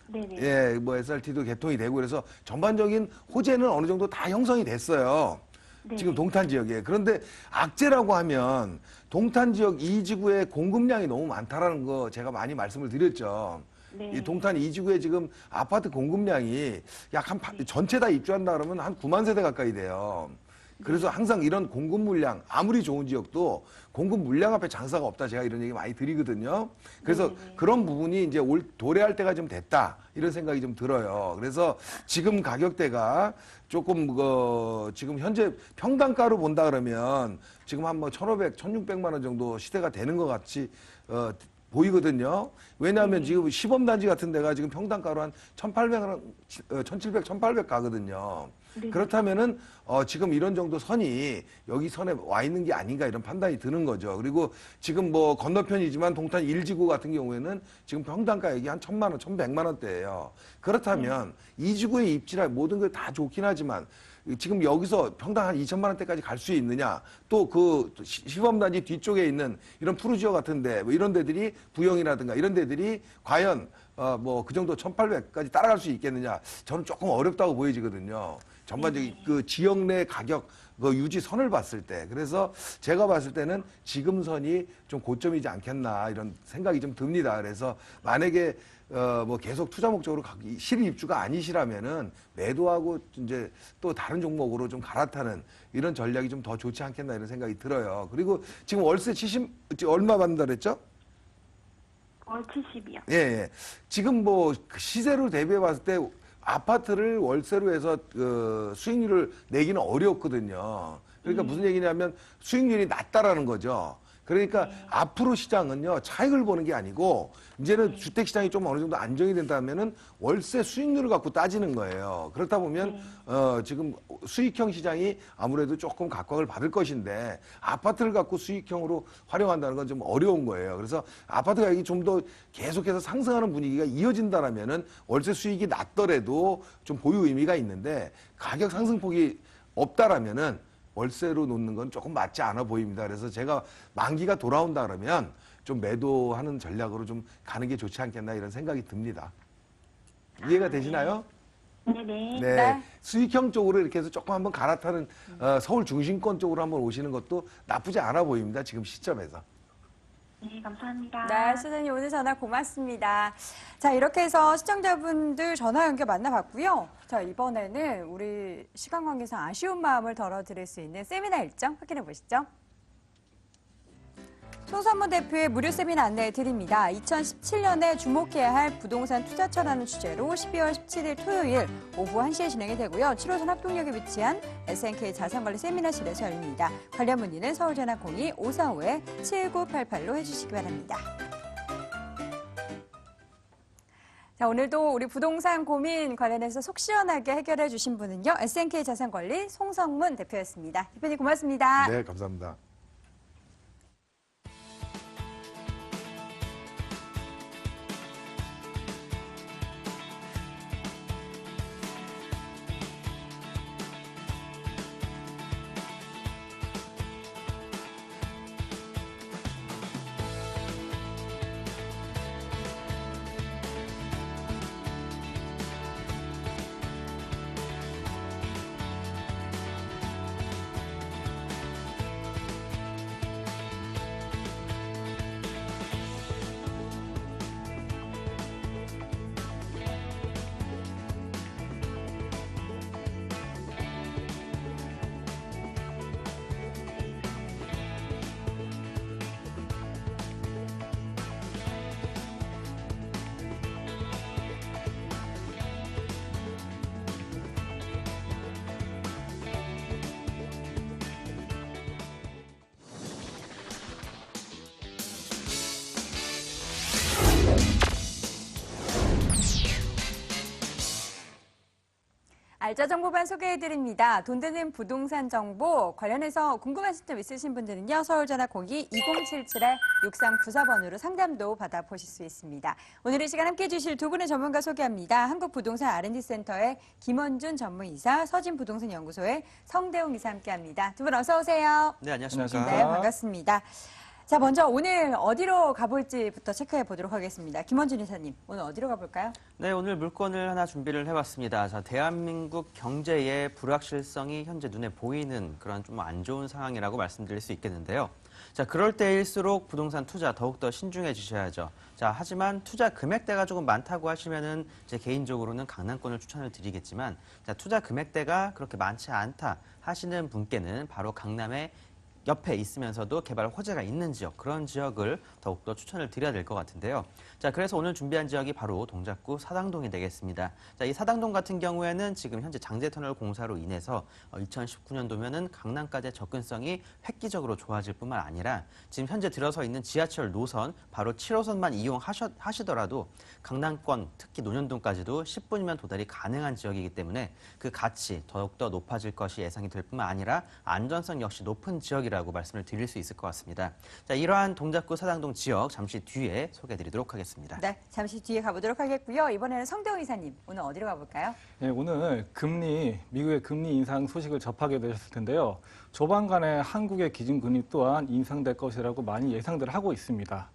Speaker 3: 네네.
Speaker 2: 예, 뭐 SRT도 개통이 되고 그래서 전반적인 호재는 어느 정도 다 형성이 됐어요.
Speaker 3: 네.
Speaker 2: 지금 동탄 지역에. 그런데 악재라고 하면 동탄 지역 이 지구의 공급량이 너무 많다라는 거 제가 많이 말씀을 드렸죠.
Speaker 3: 네.
Speaker 2: 이 동탄 이 지구에 지금 아파트 공급량이 약 한 전체 다 입주한다 그러면 한 9만 세대 가까이 돼요. 그래서 항상 이런 공급 물량 아무리 좋은 지역도 공급 물량 앞에 장사가 없다 제가 이런 얘기 많이 드리거든요. 그래서
Speaker 3: 네네.
Speaker 2: 그런 부분이 이제 도래할 때가 좀 됐다 이런 생각이 좀 들어요. 그래서 지금 가격대가 조금 지금 현재 평당가로 본다 그러면 지금 한 뭐 1,500, 1,600만 원 정도 시대가 되는 것 같이 보이거든요. 왜냐하면 지금 시범단지 같은 데가 지금 평당가로 한 1,800원, 1,700, 1,800 가거든요.
Speaker 3: 네.
Speaker 2: 그렇다면은 지금 이런 정도 선이 여기 선에 와 있는 게 아닌가 이런 판단이 드는 거죠. 그리고 지금 뭐 건너편이지만 동탄 1지구 같은 경우에는 지금 평당 가격이 한 1,000만 원, 1,100만 원대예요. 그렇다면 이 지구의 입지라 모든 게 다 좋긴 하지만 지금 여기서 평당 한 2천만 원대까지 갈 수 있느냐? 또 그 시범단지 뒤쪽에 있는 이런 푸르지오 같은데 뭐 이런 데들이 부영이라든가 이런 데들이 과연 뭐 그 정도 1,800까지 따라갈 수 있겠느냐? 저는 조금 어렵다고 보여지거든요. 전반적인 그 지역 내 가격 그 유지 선을 봤을 때 그래서 제가 봤을 때는 지금 선이 좀 고점이지 않겠나 이런 생각이 좀 듭니다. 그래서 만약에 뭐 계속 투자 목적으로 실입 입주가 아니시라면은 매도하고 이제 또 다른 종목으로 좀 갈아타는 이런 전략이 좀 더 좋지 않겠나 이런 생각이 들어요. 그리고 지금 월세 70 얼마 받는다 그랬죠?
Speaker 3: 70이요.
Speaker 2: 예, 예. 지금 뭐 시세로 대비해 봤을 때 아파트를 월세로 해서 수익률을 내기는 어렵거든요. 그러니까 무슨 얘기냐면 수익률이 낮다라는 거죠. 그러니까 앞으로 시장은요 차익을 보는 게 아니고 이제는 주택 시장이 좀 어느 정도 안정이 된다면은 월세 수익률을 갖고 따지는 거예요. 그렇다 보면 지금 수익형 시장이 아무래도 조금 각광을 받을 것인데 아파트를 갖고 수익형으로 활용한다는 건 좀 어려운 거예요. 그래서 아파트 가격이 좀 더 계속해서 상승하는 분위기가 이어진다라면은 월세 수익이 낮더라도 좀 보유 의미가 있는데 가격 상승폭이 없다라면은 월세로 놓는 건 조금 맞지 않아 보입니다. 그래서 제가 만기가 돌아온다 그러면 좀 매도하는 전략으로 좀 가는 게 좋지 않겠나 이런 생각이 듭니다. 이해가 되시나요?
Speaker 3: 네네.
Speaker 2: 네.
Speaker 1: 네.
Speaker 2: 수익형 쪽으로 이렇게 해서 조금 한번 갈아타는 서울 중심권 쪽으로 한번 오시는 것도 나쁘지 않아 보입니다. 지금 시점에서.
Speaker 3: 네, 감사합니다.
Speaker 1: 네, 수장님 오늘 전화 고맙습니다. 자, 이렇게 해서 시청자분들 전화 연결 만나봤고요. 자, 이번에는 우리 시간 관계상 아쉬운 마음을 덜어드릴 수 있는 세미나 일정 확인해 보시죠. 송선문 대표의 무료 세미나 안내해 드립니다. 2017년에 주목해야 할 부동산 투자처라는 주제로 12월 17일 토요일 오후 1시에 진행이 되고요. 7호선 학동역에 위치한 SNK 자산관리 세미나실에서 열립니다. 관련 문의는 서울전화 02-545-7988로 해주시기 바랍니다. 자, 오늘도 우리 부동산 고민 관련해서 속 시원하게 해결해 주신 분은요. SNK 자산관리 송성문 대표였습니다. 대표님 고맙습니다.
Speaker 2: 네, 감사합니다.
Speaker 1: 알짜 정보반 소개해드립니다. 돈 되는 부동산 정보 관련해서 궁금하신 점 있으신 분들은요. 서울전화 02-2077-6394번으로 상담도 받아보실 수 있습니다. 오늘 이 시간 함께해 주실 두 분의 전문가 소개합니다. 한국부동산 R&D센터의 김원준 전무이사, 서진부동산연구소의 성대웅 이사 함께합니다. 두 분 어서 오세요.
Speaker 4: 네, 안녕하십니까.
Speaker 1: 네, 반갑습니다. 자, 먼저 오늘 어디로 가볼지부터 체크해 보도록 하겠습니다. 김원준 이사님, 오늘 어디로 가볼까요?
Speaker 4: 네, 오늘 물건을 하나 준비를 해봤습니다. 자, 대한민국 경제의 불확실성이 현재 눈에 보이는 그런 좀 안 좋은 상황이라고 말씀드릴 수 있겠는데요. 자, 그럴 때일수록 부동산 투자 더욱더 신중해지셔야죠. 자, 하지만 투자 금액대가 조금 많다고 하시면은 제 개인적으로는 강남권을 추천을 드리겠지만, 자, 투자 금액대가 그렇게 많지 않다 하시는 분께는 바로 강남의 옆에 있으면서도 개발 호재가 있는 지역, 그런 지역을 더욱더 추천을 드려야 될 것 같은데요. 자, 그래서 오늘 준비한 지역이 바로 동작구 사당동이 되겠습니다. 자, 이 사당동 같은 경우에는 지금 현재 장제터널 공사로 인해서 2019년도면은 강남까지의 접근성이 획기적으로 좋아질 뿐만 아니라 지금 현재 들어서 있는 지하철 노선, 바로 7호선만 이용하시더라도 강남권, 특히 논현동까지도 10분이면 도달이 가능한 지역이기 때문에 그 가치 더욱더 높아질 것이 예상이 될 뿐만 아니라 안전성 역시 높은 지역이라고 말씀을 드릴 수 있을 것 같습니다. 자, 이러한 동작구 사당동 지역 잠시 뒤에 소개해드리도록 하겠습니다.
Speaker 1: 네, 잠시 뒤에 가보도록 하겠고요. 이번에는 성대웅 이사님, 오늘 어디로 가볼까요?
Speaker 5: 네, 오늘 미국의 금리 인상 소식을 접하게 되셨을 텐데요. 조만간에 한국의 기준금리 또한 인상될 것이라고 많이 예상들 하고 있습니다.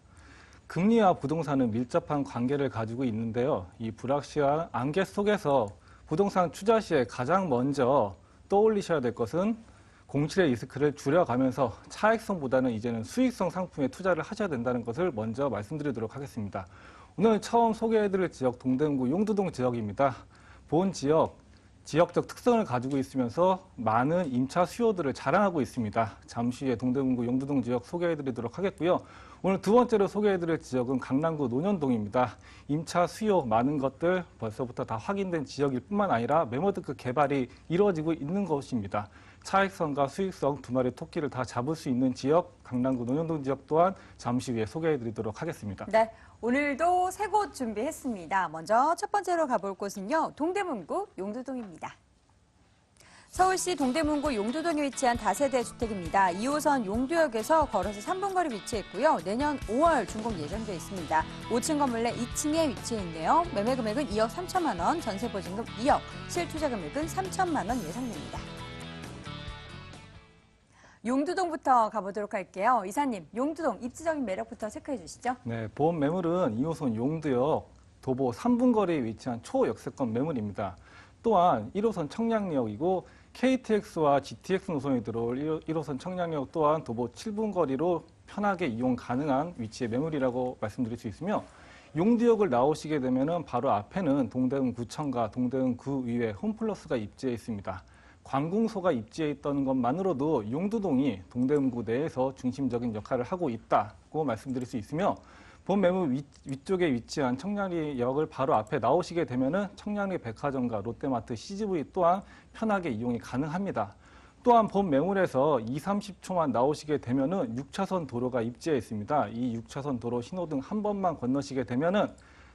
Speaker 5: 금리와 부동산은 밀접한 관계를 가지고 있는데요. 이 불확실한 안개 속에서 부동산 투자 시에 가장 먼저 떠올리셔야 될 것은 공실의 리스크를 줄여가면서 차익성보다는 이제는 수익성 상품에 투자를 하셔야 된다는 것을 먼저 말씀드리도록 하겠습니다. 오늘 처음 소개해드릴 지역 동대문구 용두동 지역입니다. 본 지역적 특성을 가지고 있으면서 많은 임차 수요들을 자랑하고 있습니다. 잠시 후에 동대문구 용두동 지역 소개해드리도록 하겠고요. 오늘 두 번째로 소개해드릴 지역은 강남구 논현동입니다. 임차 수요 많은 것들 벌써부터 다 확인된 지역일 뿐만 아니라 매머드급 개발이 이루어지고 있는 것입니다. 차익성과 수익성 두 마리 토끼를 다 잡을 수 있는 지역, 강남구 논현동 지역 또한 잠시 후에 소개해드리도록 하겠습니다.
Speaker 1: 네, 오늘도 세 곳 준비했습니다. 먼저 첫 번째로 가볼 곳은요, 동대문구 용두동입니다. 서울시 동대문구 용두동에 위치한 다세대 주택입니다. 2호선 용두역에서 걸어서 3분 거리 위치했고요. 내년 5월 준공 예정돼 있습니다. 5층 건물 내 2층에 위치해 있네요. 매매 금액은 2억 3천만 원, 전세 보증금 2억, 실투자 금액은 3천만 원 예상됩니다. 용두동부터 가보도록 할게요. 이사님, 용두동 입지적인 매력부터 체크해 주시죠.
Speaker 5: 네, 본 매물은 2호선 용두역 도보 3분 거리에 위치한 초역세권 매물입니다. 또한 1호선 청량역이고 KTX와 GTX 노선이 들어올 1호선 청량역 또한 도보 7분 거리로 편하게 이용 가능한 위치의 매물이라고 말씀드릴 수 있으며, 용두역을 나오시게 되면 바로 앞에는 동대문구청과 동대문구의회 홈플러스가 입지해 있습니다. 관공서가 입지해 있다는 것만으로도 용두동이 동대문구 내에서 중심적인 역할을 하고 있다고 말씀드릴 수 있으며, 본 매물 위쪽에 위치한 청량리역을 바로 앞에 나오시게 되면은 청량리 백화점과 롯데마트 CGV 또한 편하게 이용이 가능합니다. 또한 본 매물에서 20-30초만 나오시게 되면은 6차선 도로가 입지해 있습니다. 이 6차선 도로 신호등 한 번만 건너시게 되면은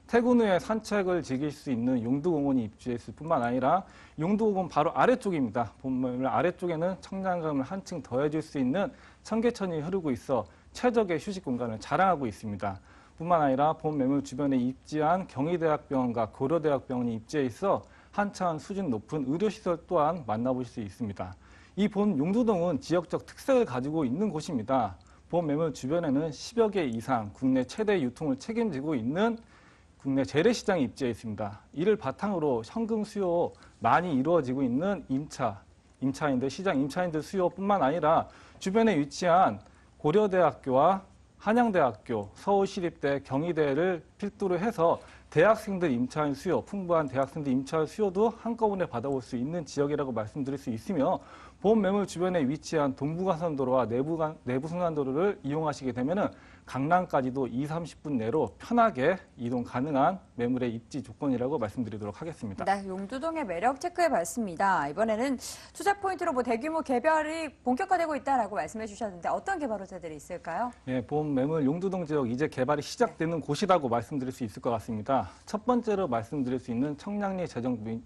Speaker 5: 퇴근 후에 산책을 즐길 수 있는 용두공원이 입지해 있을 뿐만 아니라 용두공원 바로 아래쪽입니다. 본 매물 아래쪽에는 청량감을 한층 더해줄 수 있는 청계천이 흐르고 있어 최적의 휴식 공간을 자랑하고 있습니다. 뿐만 아니라 본 매물 주변에 입지한 경희대학병원과 고려대학병원이 입지해 있어 한창 수준 높은 의료시설 또한 만나보실 수 있습니다. 이 본 용두동은 지역적 특색을 가지고 있는 곳입니다. 본 매물 주변에는 10여 개 이상 국내 최대 유통을 책임지고 있는 국내 재래시장이 입지해 있습니다. 이를 바탕으로 현금 수요 많이 이루어지고 있는 시장 임차인들 수요뿐만 아니라 주변에 위치한 고려대학교와 한양대학교, 서울시립대, 경희대를 필두로 해서 대학생들 임차인 수요, 풍부한 대학생들 임차인 수요도 한꺼번에 받아볼 수 있는 지역이라고 말씀드릴 수 있으며, 본 매물 주변에 위치한 동부간선도로와 내부순환도로를 이용하시게 되면은 강남까지도 20-30분 내로 편하게 이동 가능한 매물의 입지 조건이라고 말씀드리도록 하겠습니다.
Speaker 1: 네, 용두동의 매력 체크해봤습니다. 이번에는 투자 포인트로 대규모 개발이 본격화되고 있다라고 말씀해 주셨는데 어떤 개발 호재들이 있을까요?
Speaker 5: 예, 본 매물 용두동 지역 이제 개발이 시작되는 곳이라고 말씀드릴 수 있을 것 같습니다. 첫 번째로 말씀드릴 수 있는 청량리 재정비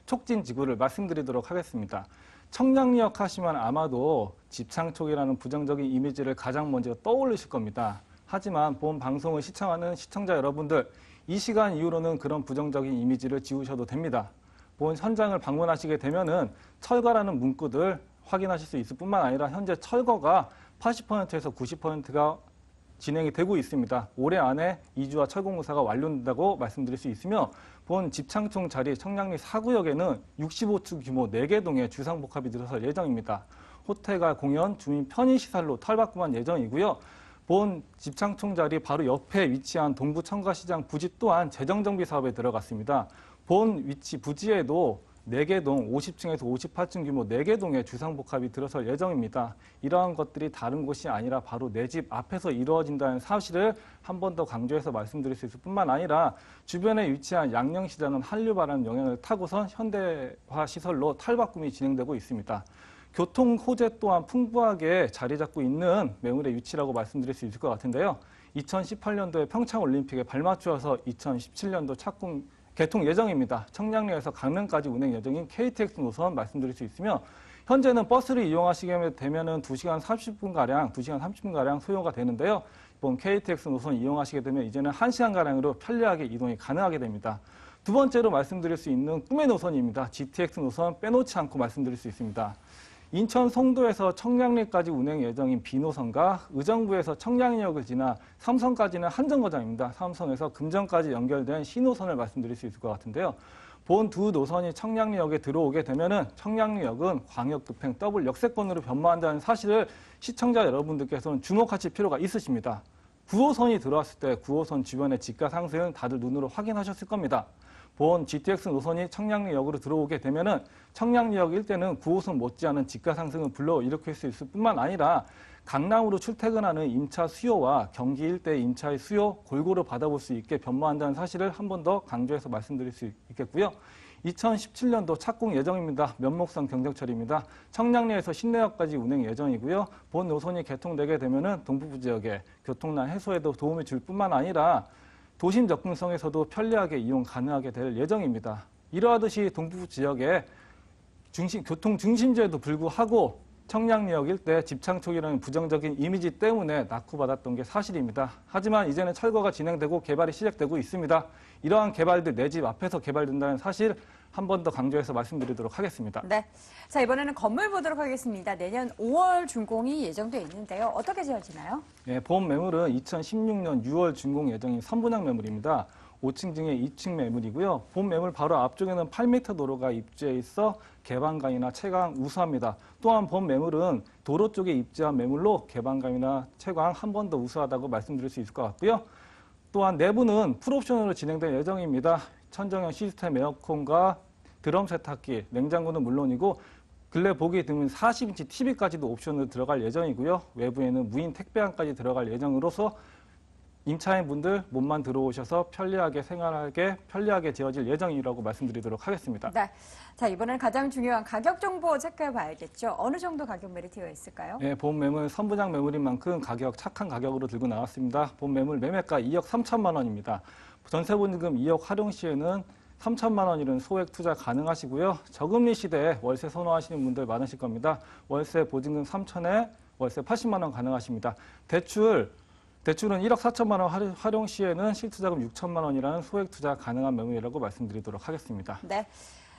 Speaker 5: 촉진 지구를 말씀드리도록 하겠습니다. 청량리역 하시면 아마도 집창촉이라는 부정적인 이미지를 가장 먼저 떠올리실 겁니다. 하지만 본 방송을 시청하는 시청자 여러분들, 이 시간 이후로는 그런 부정적인 이미지를 지우셔도 됩니다. 본 현장을 방문하시게 되면은 철거라는 문구들 확인하실 수 있을 뿐만 아니라 현재 철거가 80%에서 90%가 진행이 되고 있습니다. 올해 안에 이주와 철공공사가 완료된다고 말씀드릴 수 있으며 본 집창총 자리 청량리 4구역에는 65층 규모 4개 동의 주상복합이 들어설 예정입니다. 호텔과 공연, 주민 편의시설로 털바꿈한 예정이고요. 본 집창총 자리 바로 옆에 위치한 동부청가시장 부지 또한 재정정비 사업에 들어갔습니다. 본 위치 부지에도 4개 동 50층에서 58층 규모 4개 동의 주상복합이 들어설 예정입니다. 이러한 것들이 다른 곳이 아니라 바로 내 집 앞에서 이루어진다는 사실을 한 번 더 강조해서 말씀드릴 수 있을 뿐만 아니라 주변에 위치한 양령시장은 한류바람 영향을 타고선 현대화 시설로 탈바꿈이 진행되고 있습니다. 교통 호재 또한 풍부하게 자리 잡고 있는 매물의 위치라고 말씀드릴 수 있을 것 같은데요. 2018년도에 평창올림픽에 발맞추어서 2017년도 개통 예정입니다. 청량리에서 강릉까지 운행 예정인 KTX 노선 말씀드릴 수 있으며 현재는 버스를 이용하시게 되면 2시간 30분가량 소요가 되는데요. 이번 KTX 노선 이용하시게 되면 이제는 1시간가량으로 편리하게 이동이 가능하게 됩니다. 두 번째로 말씀드릴 수 있는 꿈의 노선입니다. GTX 노선 빼놓지 않고 말씀드릴 수 있습니다. 인천 송도에서 청량리까지 운행 예정인 B노선과 의정부에서 청량리역을 지나 삼성까지는 한정거장입니다. 삼성에서 금정까지 연결된 C노선을 말씀드릴 수 있을 것 같은데요. 본 두 노선이 청량리역에 들어오게 되면은 청량리역은 광역급행 더블 역세권으로 변모한다는 사실을 시청자 여러분들께서는 주목하실 필요가 있으십니다. 9호선이 들어왔을 때 9호선 주변의 집가 상승은 다들 눈으로 확인하셨을 겁니다. 본 GTX 노선이 청량리역으로 들어오게 되면은 청량리역 일대는 9호선 못지않은 집가 상승을 불러일으킬 수 있을 뿐만 아니라 강남으로 출퇴근하는 임차 수요와 경기 일대의 임차의 수요 골고루 받아볼 수 있게 변모한다는 사실을 한 번 더 강조해서 말씀드릴 수 있겠고요. 2017년도 착공 예정입니다. 면목선 경정철입니다. 청량리에서 신내역까지 운행 예정이고요. 본 노선이 개통되게 되면은 동부부 지역의 교통난 해소에도 도움이 줄 뿐만 아니라 도심 접근성에서도 편리하게 이용 가능하게 될 예정입니다. 이러하듯이 동부 지역의 교통 중심지에도 불구하고 청량리역 일대 집창촉이라는 부정적인 이미지 때문에 낙후받았던 게 사실입니다. 하지만 이제는 철거가 진행되고 개발이 시작되고 있습니다. 이러한 개발들 내 집 앞에서 개발된다는 사실 한 번 더 강조해서 말씀드리도록 하겠습니다.
Speaker 1: 네, 자 이번에는 건물 보도록 하겠습니다. 내년 5월 준공이 예정돼 있는데요. 어떻게 지어지나요?
Speaker 5: 네, 본 매물은 2016년 6월 준공 예정인 선분양 매물입니다. 5층 중에 2층 매물이고요. 본 매물 바로 앞쪽에는 8m 도로가 입주해 있어 개방감이나 채광 우수합니다. 또한 본 매물은 도로 쪽에 입주한 매물로 개방감이나 채광 한 번 더 우수하다고 말씀드릴 수 있을 것 같고요. 또한 내부는 풀옵션으로 진행될 예정입니다. 천정형 시스템 에어컨과 드럼 세탁기, 냉장고는 물론이고 근래 보기 드문 40인치 TV까지도 옵션으로 들어갈 예정이고요. 외부에는 무인 택배함까지 들어갈 예정으로서 임차인분들 몸만 들어오셔서 편리하게 지어질 예정이라고 말씀드리도록 하겠습니다.
Speaker 1: 네, 자 이번엔 가장 중요한 가격 정보 체크해 봐야겠죠. 어느 정도 가격 메리트가 있을까요?
Speaker 5: 네, 본 매물 선분양 매물인 만큼 착한 가격으로 들고 나왔습니다. 본 매물 매매가 2억 3천만 원입니다. 전세보증금 2억 활용 시에는 3천만 원이는 소액 투자 가능하시고요. 저금리 시대에 월세 선호하시는 분들 많으실 겁니다. 월세 보증금 3천에 월세 80만 원 가능하십니다. 대출은 1억 4천만 원 활용 시에는 실투자금 6천만 원이라는 소액 투자 가능한 매물이라고 말씀드리도록 하겠습니다.
Speaker 1: 네.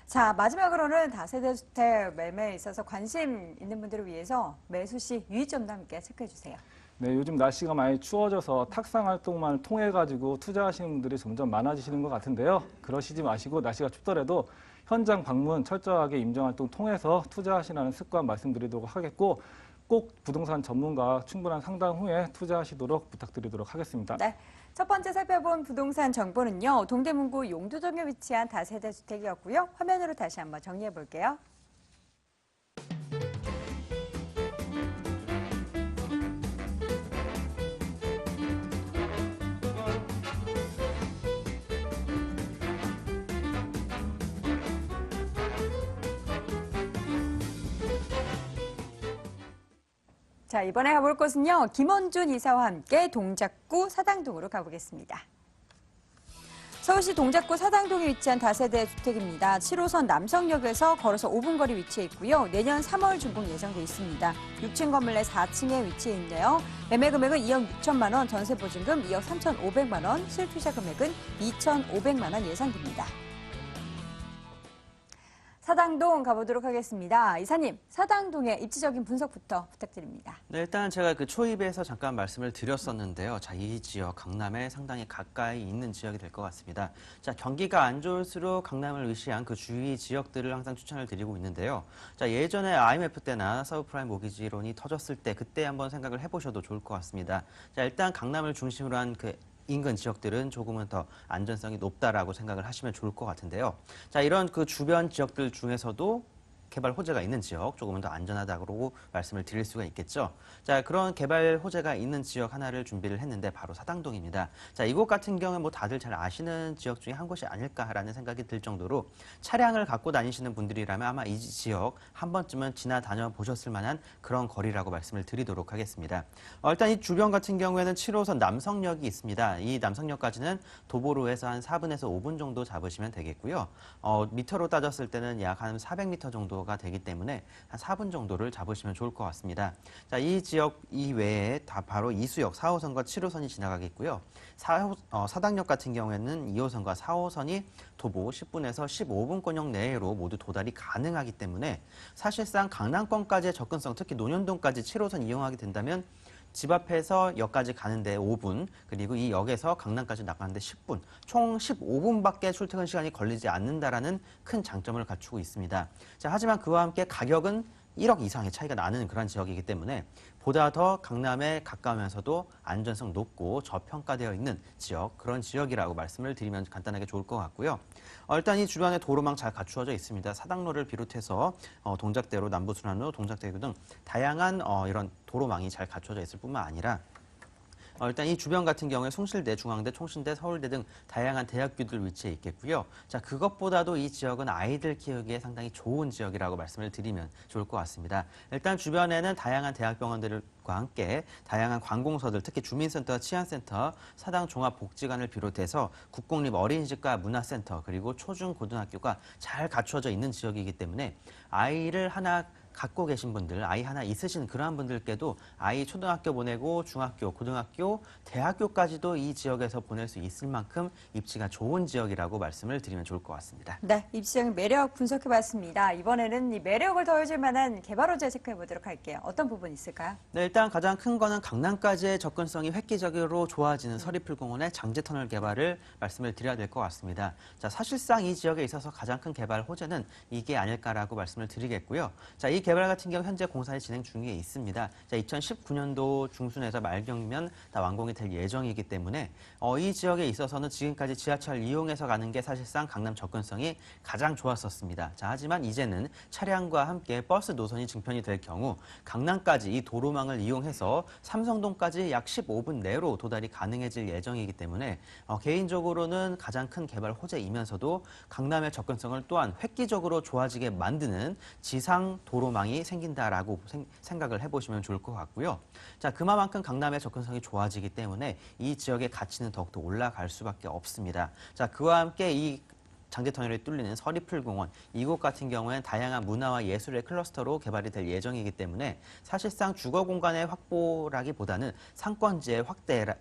Speaker 1: 자, 마지막으로는 다세대 주택 매매에 있어서 관심 있는 분들을 위해서 매수 시 유의점도 함께 체크해 주세요.
Speaker 5: 네, 요즘 날씨가 많이 추워져서 탁상 활동만 통해 가지고 투자하시는 분들이 점점 많아지시는 것 같은데요. 그러시지 마시고 날씨가 춥더라도 현장 방문 철저하게 임정 활동 통해서 투자하시라는 습관 말씀드리도록 하겠고 꼭 부동산 전문가 충분한 상담 후에 투자하시도록 부탁드리도록 하겠습니다.
Speaker 1: 네, 첫 번째 살펴본 부동산 정보는요. 동대문구 용두동에 위치한 다세대 주택이었고요. 화면으로 다시 한번 정리해 볼게요. 자, 이번에 가볼 곳은요. 김원준 이사와 함께 동작구 사당동으로 가보겠습니다. 서울시 동작구 사당동에 위치한 다세대 주택입니다. 7호선 남성역에서 걸어서 5분 거리 위치해 있고요. 내년 3월 준공 예정돼 있습니다. 6층 건물 내 4층에 위치해 있네요. 매매 금액은 2억 6천만 원, 전세 보증금 2억 3,500만 원, 실투자 금액은 2,500만 원 예상됩니다. 사당동 가보도록 하겠습니다. 이사님, 사당동의 입지적인 분석부터 부탁드립니다.
Speaker 4: 네, 일단 제가 그 초입에서 잠깐 말씀을 드렸었는데요. 자, 이 지역 강남에 상당히 가까이 있는 지역이 될 것 같습니다. 자, 경기가 안 좋을수록 강남을 의시한 그 주위 지역들을 항상 추천을 드리고 있는데요. 자, 예전에 IMF 때나 서브프라임 모기지론이 터졌을 때 그때 한번 생각을 해보셔도 좋을 것 같습니다. 자, 일단 강남을 중심으로 한 그 인근 지역들은 조금은 더 안전성이 높다라고 생각을 하시면 좋을 것 같은데요. 자, 이런 그 주변 지역들 중에서도 개발 호재가 있는 지역, 조금은 더 안전하다고 말씀을 드릴 수가 있겠죠. 자, 그런 개발 호재가 있는 지역 하나를 준비를 했는데 바로 사당동입니다. 자, 이곳 같은 경우에 뭐 다들 잘 아시는 지역 중에 한 곳이 아닐까라는 생각이 들 정도로 차량을 갖고 다니시는 분들이라면 아마 이 지역 한 번쯤은 지나다녀 보셨을 만한 그런 거리라고 말씀을 드리도록 하겠습니다. 일단 이 주변 같은 경우에는 7호선 남성역이 있습니다. 이 남성역까지는 도보로에서 한 4분에서 5분 정도 잡으시면 되겠고요. 미터로 따졌을 때는 약 한 400m 정도 가 되기 때문에 한 4분 정도를 잡으시면 좋을 것 같습니다. 자, 이 지역 이외에 다 바로 이수역 4호선과 7호선이 지나가겠고요. 사당역 같은 경우에는 2호선과 4호선이 도보 10분에서 15분권역 내로 모두 도달이 가능하기 때문에 사실상 강남권까지의 접근성, 특히 논현동까지 7호선 이용하게 된다면 집 앞에서 역까지 가는데 5분, 그리고 이 역에서 강남까지 나가는데 10분, 총 15분밖에 출퇴근 시간이 걸리지 않는다라는 큰 장점을 갖추고 있습니다. 자, 하지만 그와 함께 가격은 1억 이상의 차이가 나는 그런 지역이기 때문에 보다 더 강남에 가까우면서도 안전성 높고 저평가되어 있는 지역, 그런 지역이라고 말씀을 드리면 간단하게 좋을 것 같고요. 일단 이 주변에 도로망 잘 갖추어져 있습니다. 사당로를 비롯해서 동작대로, 남부순환로, 동작대교 등 다양한 이런 도로망이 잘 갖춰져 있을 뿐만 아니라 일단 이 주변 같은 경우에 숭실대, 중앙대, 총신대, 서울대 등 다양한 대학교들 위치해 있겠고요. 자, 그것보다도 이 지역은 아이들 키우기에 상당히 좋은 지역이라고 말씀을 드리면 좋을 것 같습니다. 일단 주변에는 다양한 대학병원들과 함께 다양한 관공서들, 특히 주민센터, 치안센터, 사당종합복지관을 비롯해서 국공립 어린이집과 문화센터, 그리고 초중 고등학교가 잘 갖춰져 있는 지역이기 때문에 아이를 하나 갖고 계신 분들, 아이 하나 있으신 그러한 분들께도 아이 초등학교 보내고 중학교, 고등학교, 대학교까지도 이 지역에서 보낼 수 있을 만큼 입지가 좋은 지역이라고 말씀을 드리면 좋을 것 같습니다.
Speaker 1: 네, 입지적인 매력 분석해봤습니다. 이번에는 이 매력을 더해줄 만한 개발 호재 체크해보도록 할게요. 어떤 부분이 있을까요?
Speaker 4: 네, 일단 가장 큰 거는 강남까지의 접근성이 획기적으로 좋아지는 서리풀공원의 장제터널 개발을 말씀을 드려야 될 것 같습니다. 자, 사실상 이 지역에 있어서 가장 큰 개발 호재는 이게 아닐까라고 말씀을 드리겠고요. 자, 이 개발 같은 경우 현재 공사에 진행 중에 있습니다. 자, 2019년도 중순에서 말경이면 다 완공이 될 예정이기 때문에 이 지역에 있어서는 지금까지 지하철 이용해서 가는 게 사실상 강남 접근성이 가장 좋았었습니다. 자, 하지만 이제는 차량과 함께 버스 노선이 증편이 될 경우 강남까지 이 도로망을 이용해서 삼성동까지 약 15분 내로 도달이 가능해질 예정이기 때문에 개인적으로는 가장 큰 개발 호재이면서도 강남의 접근성을 또한 획기적으로 좋아지게 만드는 지상 도로망이 생긴다라고 생각을 해보시면 좋을 것 같고요. 자, 그만큼 강남의 접근성이 좋아지기 때문에 이 지역의 가치는 더욱더 올라갈 수밖에 없습니다. 자, 그와 함께 이 장제터널이 뚫리는 서리풀공원, 이곳 같은 경우에는 다양한 문화와 예술의 클러스터로 개발이 될 예정이기 때문에 사실상 주거 공간의 확보라기보다는 상권지의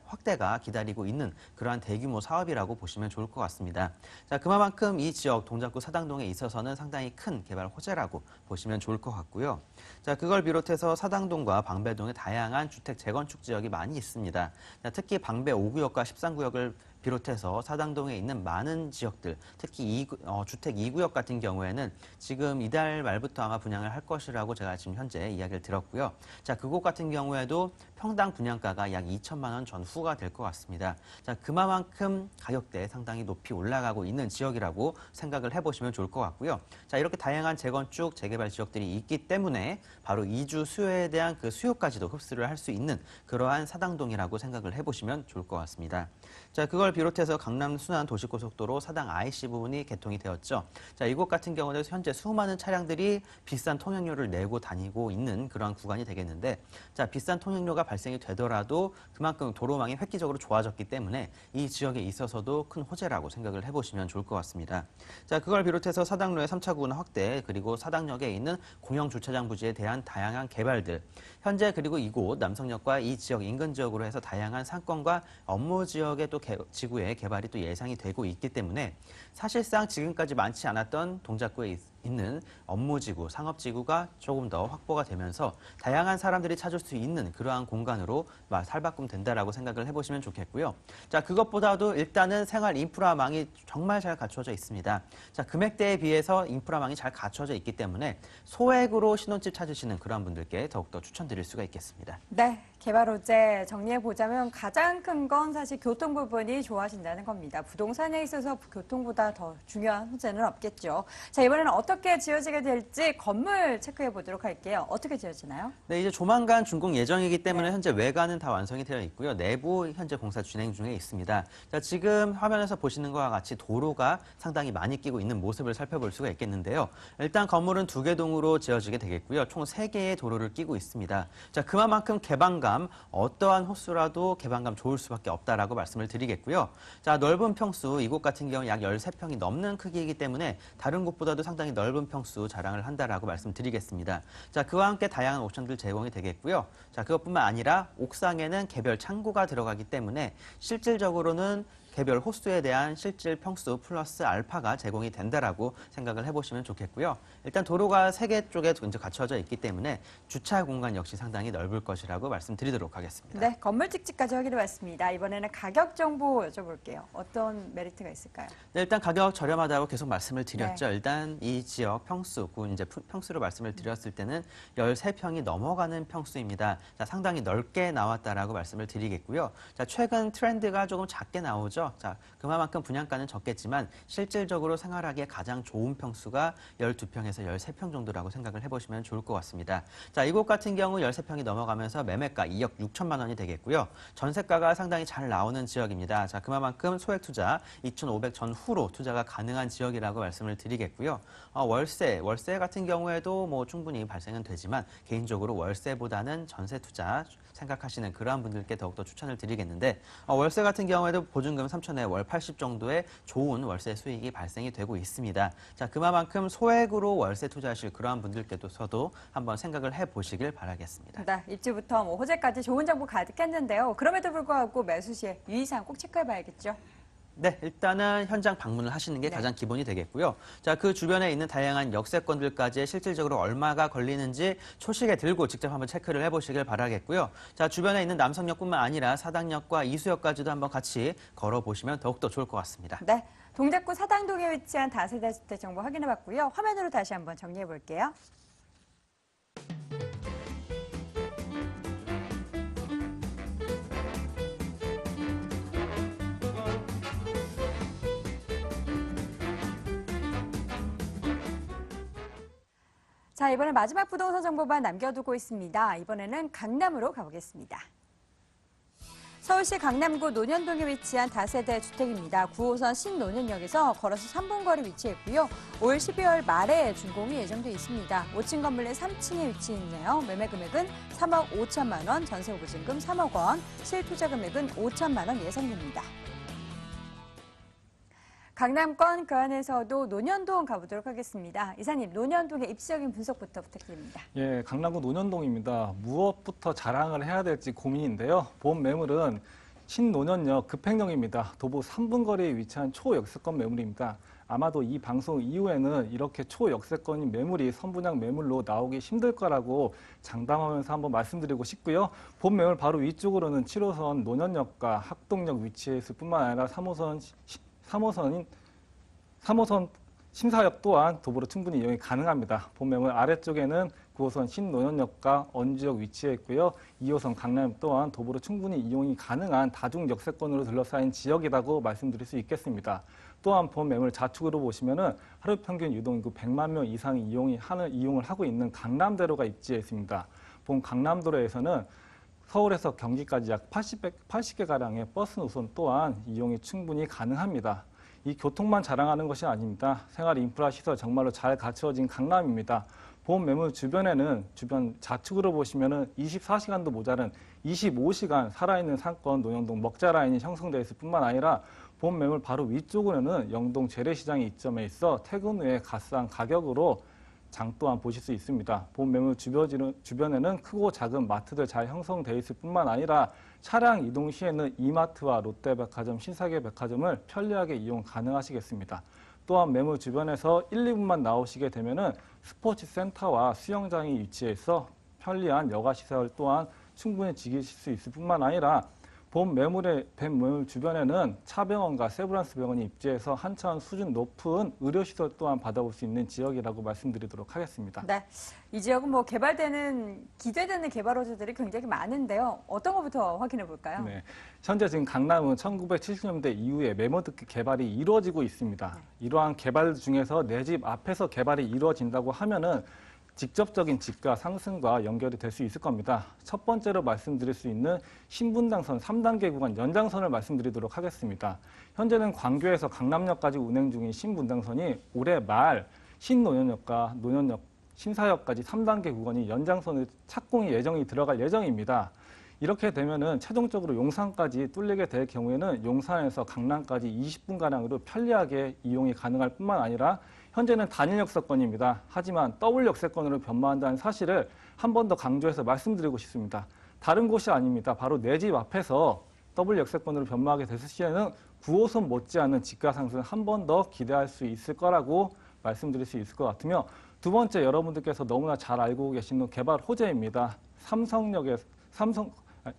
Speaker 4: 확대가 기다리고 있는 그러한 대규모 사업이라고 보시면 좋을 것 같습니다. 자, 그만큼 이 지역 동작구 사당동에 있어서는 상당히 큰 개발 호재라고 보시면 좋을 것 같고요. 자, 그걸 비롯해서 사당동과 방배동에 다양한 주택 재건축 지역이 많이 있습니다. 자, 특히 방배 5구역과 13구역을 비롯해서 사당동에 있는 많은 지역들, 특히 주택 2구역 같은 경우에는 지금 이달 말부터 아마 분양을 할 것이라고 제가 지금 현재 이야기를 들었고요. 자, 그곳 같은 경우에도 평당 분양가가 약 2천만 원 전후가 될 것 같습니다. 자, 그만큼 가격대 상당히 높이 올라가고 있는 지역이라고 생각을 해보시면 좋을 것 같고요. 자, 이렇게 다양한 재건축, 재개발 지역들이 있기 때문에 바로 이주 수요에 대한 그 수요까지도 흡수를 할 수 있는 그러한 사당동이라고 생각을 해보시면 좋을 것 같습니다. 자, 자, 그걸 비롯해서 강남 순환 도시고속도로 사당 IC 부분이 개통이 되었죠. 자, 이곳 같은 경우는 현재 수많은 차량들이 비싼 통행료를 내고 다니고 있는 그러한 구간이 되겠는데, 자, 비싼 통행료가 발생이 되더라도 그만큼 도로망이 획기적으로 좋아졌기 때문에 이 지역에 있어서도 큰 호재라고 생각을 해보시면 좋을 것 같습니다. 자, 그걸 비롯해서 사당로의 3차 구간 확대, 그리고 사당역에 있는 공영 주차장 부지에 대한 다양한 개발들, 현재 그리고 이곳 남성역과 이 지역 인근 지역으로 해서 다양한 상권과 업무 지역의 또 지구의 개발이 또 예상이 되고 있기 때문에 사실상 지금까지 많지 않았던 동작구에 있는 업무지구, 상업지구가 조금 더 확보가 되면서 다양한 사람들이 찾을 수 있는 그러한 공간으로 살바꿈 된다라고 생각을 해보시면 좋겠고요. 자, 그것보다도 일단은 생활 인프라망이 정말 잘 갖춰져 있습니다. 자, 금액대에 비해서 인프라망이 잘 갖춰져 있기 때문에 소액으로 신혼집 찾으시는 그러한 분들께 더욱더 추천드릴 수가 있겠습니다.
Speaker 1: 네, 개발 호재 정리해보자면 가장 큰 건 사실 교통 부분이 좋아진다는 겁니다. 부동산에 있어서 교통보다 더 중요한 호재는 없겠죠. 자, 이번에는 어떻게 지어지게 될지 건물 체크해 보도록 할게요. 어떻게 지어지나요?
Speaker 4: 네, 이제 조만간 준공 예정이기 때문에 현재 외관은 다 완성이 되어 있고요. 내부 현재 공사 진행 중에 있습니다. 자, 지금 화면에서 보시는 것과 같이 도로가 상당히 많이 끼고 있는 모습을 살펴볼 수가 있겠는데요. 일단 건물은 2개 동으로 지어지게 되겠고요. 총 3개의 도로를 끼고 있습니다. 자, 그만큼 개방감, 어떠한 호수라도 개방감 좋을 수밖에 없다라고 말씀을 드리겠고요. 자, 넓은 평수, 이곳 같은 경우 약 13평이 넘는 크기이기 때문에 다른 곳보다도 상당히 넓은 평수 자랑을 한다라고 말씀드리겠습니다. 자, 그와 함께 다양한 옵션들 제공이 되겠고요. 자, 그것뿐만 아니라 옥상에는 개별 창고가 들어가기 때문에 실질적으로는 개별 호수에 대한 실질 평수 플러스 알파가 제공이 된다라고 생각을 해보시면 좋겠고요. 일단 도로가 3개 쪽에 이제 갖춰져 있기 때문에 주차 공간 역시 상당히 넓을 것이라고 말씀드리도록 하겠습니다.
Speaker 1: 네, 건물 직지까지 확인해봤습니다. 이번에는 가격 정보 여쭤볼게요. 어떤 메리트가 있을까요?
Speaker 4: 네, 일단 가격 저렴하다고 계속 말씀을 드렸죠.
Speaker 1: 네.
Speaker 4: 일단 이 지역 평수, 이제 평수로 말씀을 드렸을 때는 13평이 넘어가는 평수입니다. 자, 상당히 넓게 나왔다라고 말씀을 드리겠고요. 자, 최근 트렌드가 조금 작게 나오죠. 자, 그만큼 분양가는 적겠지만 실질적으로 생활하기에 가장 좋은 평수가 12평에서 13평 정도라고 생각을 해보시면 좋을 것 같습니다. 자, 이곳 같은 경우 13평이 넘어가면서 매매가 2억 6천만 원이 되겠고요. 전세가가 상당히 잘 나오는 지역입니다. 자, 그만큼 소액 투자 2,500 전후로 투자가 가능한 지역이라고 말씀을 드리겠고요. 월세 같은 경우에도 뭐 충분히 발생은 되지만 개인적으로 월세보다는 전세 투자 생각하시는 그러한 분들께 더욱더 추천을 드리겠는데, 월세 같은 경우에도 보증금 3천에 월 80 정도의 좋은 월세 수익이 발생이 되고 있습니다. 자, 그만큼 소액으로 월세 투자하실 그러한 분들께서도 한번 생각을 해보시길 바라겠습니다.
Speaker 1: 네, 입주부터 호재까지 좋은 정보 가득했는데요. 그럼에도 불구하고 매수 시에 유의사항 꼭 체크해봐야겠죠.
Speaker 4: 네, 일단은 현장 방문을 하시는 게 가장 기본이 되겠고요. 자, 그 주변에 있는 다양한 역세권들까지 실질적으로 얼마가 걸리는지 초식에 들고 직접 한번 체크를 해보시길 바라겠고요. 자, 주변에 있는 남성역뿐만 아니라 사당역과 이수역까지도 한번 같이 걸어보시면 더욱더 좋을 것 같습니다.
Speaker 1: 네, 동작구 사당동에 위치한 다세대 주택 정보 확인해봤고요. 화면으로 다시 한번 정리해볼게요. 자, 이번에 마지막 부동산 정보만 남겨두고 있습니다. 이번에는 강남으로 가보겠습니다. 서울시 강남구 논현동에 위치한 다세대 주택입니다. 9호선 신논현역에서 걸어서 3분 거리 위치해 있고요. 올 12월 말에 준공이 예정돼 있습니다. 5층 건물의 3층에 위치해 있네요. 매매 금액은 3억 5천만 원, 전세 보증금 3억 원, 실투자 금액은 5천만 원 예상됩니다. 강남권 그 안에서도 논현동 가보도록 하겠습니다. 이사님, 논현동의 입지적인 분석부터 부탁드립니다.
Speaker 5: 예, 강남구 논현동입니다. 무엇부터 자랑을 해야 될지 고민인데요. 본 매물은 신논현역 급행역입니다. 도보 3분 거리에 위치한 초역세권 매물입니다. 아마도 이 방송 이후에는 이렇게 초역세권인 매물이 선분양 매물로 나오기 힘들 거라고 장담하면서 한번 말씀드리고 싶고요. 본 매물 바로 위쪽으로는 7호선 논현역과 학동역 위치해 있을 뿐만 아니라 3호선 심사역 또한 도보로 충분히 이용이 가능합니다. 본 매물 아래쪽에는 9호선 신논현역과 언주역 위치해 있고요. 2호선 강남 또한 도보로 충분히 이용이 가능한 다중 역세권으로 둘러싸인 지역이라고 말씀드릴 수 있겠습니다. 또한 본 매물 좌측으로 보시면은 하루 평균 유동인구 100만 명 이상이 이용을 하고 있는 강남대로가 입지해 있습니다. 본 강남도로에서는 서울에서 경기까지 약 80개가량의 버스 노선 또한 이용이 충분히 가능합니다. 이 교통만 자랑하는 것이 아닙니다. 생활 인프라 시설 정말로 잘 갖추어진 강남입니다. 본 매물 주변에는 주변 좌측으로 보시면은 24시간도 모자른 25시간 살아있는 상권 논현동 먹자 라인이 형성되어 있을 뿐만 아니라 본 매물 바로 위쪽으로는 영동 재래시장이 이점에 있어 퇴근 후에 값싼 가격으로 장 또한 보실 수 있습니다. 본 매물 주변에는 크고 작은 마트들 잘 형성되어 있을 뿐만 아니라 차량 이동 시에는 이마트와 롯데백화점, 신사계백화점을 편리하게 이용 가능하시겠습니다. 또한 매물 주변에서 1, 2분만 나오시게 되면은 스포츠 센터와 수영장이 위치해 있어 편리한 여가시설 또한 충분히 즐기실 수 있을 뿐만 아니라 본 매물 주변에는 차병원과 세브란스 병원이 입지해서 한차원 수준 높은 의료시설 또한 받아볼 수 있는 지역이라고 말씀드리도록 하겠습니다.
Speaker 1: 네, 이 지역은 뭐 기대되는 개발 호재들이 굉장히 많은데요. 어떤 것부터 확인해 볼까요?
Speaker 5: 네, 현재 지금 강남은 1970년대 이후에 매몰특히 개발이 이루어지고 있습니다. 이러한 개발 중에서 내 집 앞에서 개발이 이루어진다고 하면은 직접적인 집가 상승과 연결이 될 수 있을 겁니다. 첫 번째로 말씀드릴 수 있는 신분당선 3단계 구간 연장선을 말씀드리도록 하겠습니다. 현재는 광교에서 강남역까지 운행 중인 신분당선이 올해 말 신논현역과 논현역, 신사역까지 3단계 구간이 연장선을 착공이 예정이 들어갈 예정입니다. 이렇게 되면은 최종적으로 용산까지 뚫리게 될 경우에는 용산에서 강남까지 20분가량으로 편리하게 이용이 가능할 뿐만 아니라 현재는 단일 역세권입니다. 하지만 더블 역세권으로 변모한다는 사실을 한 번 더 강조해서 말씀드리고 싶습니다. 다른 곳이 아닙니다. 바로 내 집 앞에서 더블 역세권으로 변모하게 됐을 시에는 9호선 못지않은 집가 상승 한 번 더 기대할 수 있을 거라고 말씀드릴 수 있을 것 같으며 두 번째 여러분들께서 너무나 잘 알고 계시는 개발 호재입니다.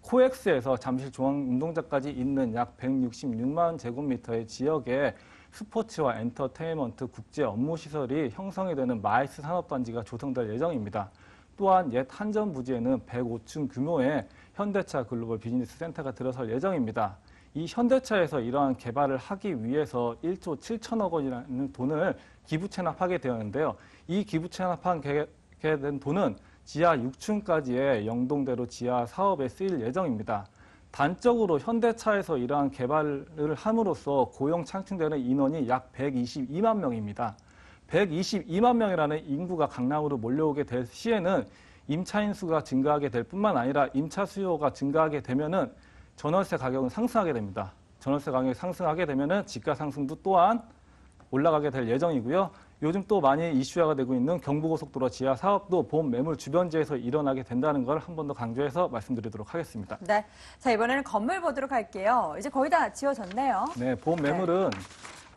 Speaker 5: 코엑스에서 잠실 중앙운동장까지 있는 약 166만 제곱미터의 지역에 스포츠와 엔터테인먼트 국제 업무시설이 형성이 되는 마이스 산업단지가 조성될 예정입니다. 또한 옛 한전 부지에는 105층 규모의 현대차 글로벌 비즈니스 센터가 들어설 예정입니다. 이 현대차에서 이러한 개발을 하기 위해서 1조 7천억 원이라는 돈을 기부 체납하게 되었는데요. 이 기부 체납하게 된 돈은 지하 6층까지의 영동대로 지하 사업에 쓰일 예정입니다. 단적으로 현대차에서 이러한 개발을 함으로써 고용 창출되는 인원이 약 122만 명입니다. 122만 명이라는 인구가 강남으로 몰려오게 될 시에는 임차인 수가 증가하게 될 뿐만 아니라 임차 수요가 증가하게 되면은 전월세 가격은 상승하게 됩니다. 전월세 가격이 상승하게 되면은 집가 상승도 또한 올라가게 될 예정이고요. 요즘 또 많이 이슈화가 되고 있는 경부고속도로 지하 사업도 본 매물 주변지에서 일어나게 된다는 걸 한 번 더 강조해서 말씀드리도록 하겠습니다.
Speaker 1: 네, 자 이번에는 건물 보도록 할게요. 이제 거의 다 지어졌네요.
Speaker 5: 네, 본 매물은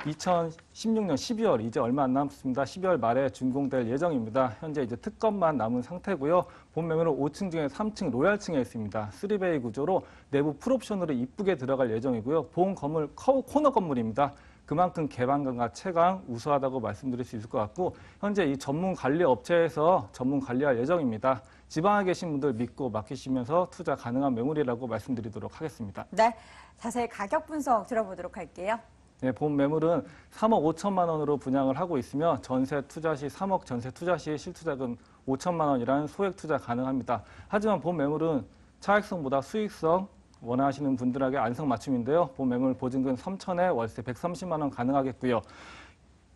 Speaker 5: 2016년 12월 이제 얼마 안 남았습니다. 12월 말에 준공될 예정입니다. 현재 이제 특검만 남은 상태고요. 본 매물은 5층 중에 3층 로얄층에 있습니다. 3베이 구조로 내부 풀옵션으로 이쁘게 들어갈 예정이고요. 본 건물 코너 건물입니다. 그만큼 개방감과 채광 우수하다고 말씀드릴 수 있을 것 같고 현재 이 전문 관리 업체에서 전문 관리할 예정입니다. 지방에 계신 분들 믿고 맡기시면서 투자 가능한 매물이라고 말씀드리도록 하겠습니다.
Speaker 1: 네, 자세히 가격 분석 들어보도록 할게요.
Speaker 5: 네, 본 매물은 3억 5천만 원으로 분양을 하고 있으며 전세 투자 시 3억, 전세 투자 시 실투자금 5천만 원이라는 소액 투자 가능합니다. 하지만 본 매물은 차익성보다 수익성 원하시는 분들에게 안성맞춤인데요. 본 매물 보증금 3천에 월세 130만 원 가능하겠고요.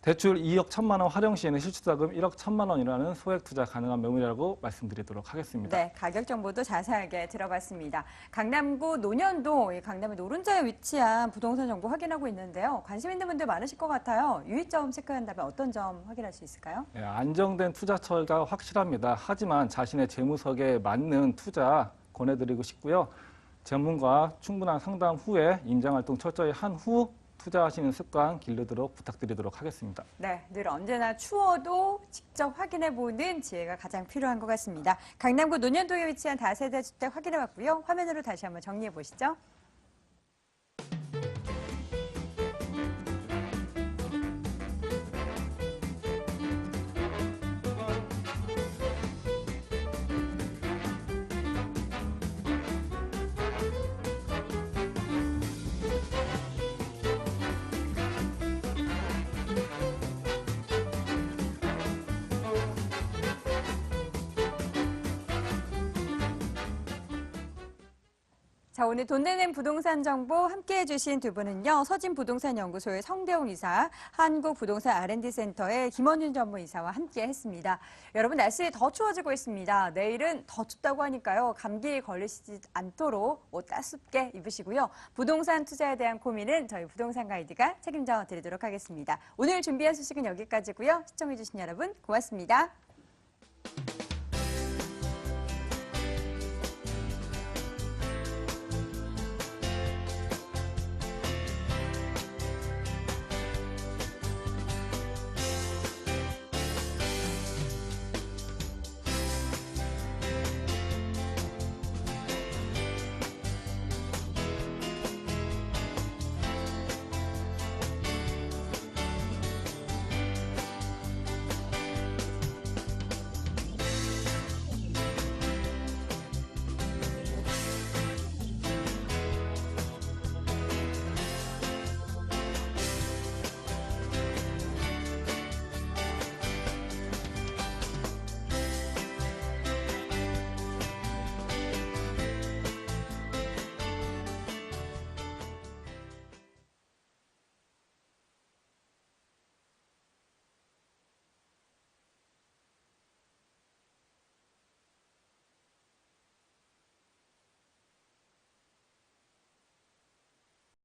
Speaker 5: 대출 2억 1천만 원 활용 시에는 실투자금 1억 1천만 원이라는 소액 투자 가능한 매물이라고 말씀드리도록 하겠습니다.
Speaker 1: 네, 가격 정보도 자세하게 들어봤습니다. 강남구 논현동, 강남의 노른자에 위치한 부동산 정보 확인하고 있는데요. 관심 있는 분들 많으실 것 같아요. 유의점 체크한다면 어떤 점 확인할 수 있을까요?
Speaker 5: 네, 안정된 투자 처가 확실합니다. 하지만 자신의 재무석에 맞는 투자 권해드리고 싶고요. 전문가 충분한 상담 후에 임장활동 철저히 한 후 투자하시는 습관 기르도록 부탁드리도록 하겠습니다.
Speaker 1: 네, 늘 언제나 추워도 직접 확인해보는 지혜가 가장 필요한 것 같습니다. 강남구 논현동에 위치한 다세대 주택 확인해봤고요. 화면으로 다시 한번 정리해보시죠. 자, 오늘 돈 내는 부동산 정보 함께해 주신 두 분은요. 서진부동산연구소의 성대웅 이사, 한국부동산 R&D센터의 김원윤 전무이사와 함께 했습니다. 여러분, 날씨 더 추워지고 있습니다. 내일은 더 춥다고 하니까요. 감기 걸리시지 않도록 옷 따숩게 입으시고요. 부동산 투자에 대한 고민은 저희 부동산 가이드가 책임져 드리도록 하겠습니다. 오늘 준비한 소식은 여기까지고요. 시청해 주신 여러분 고맙습니다.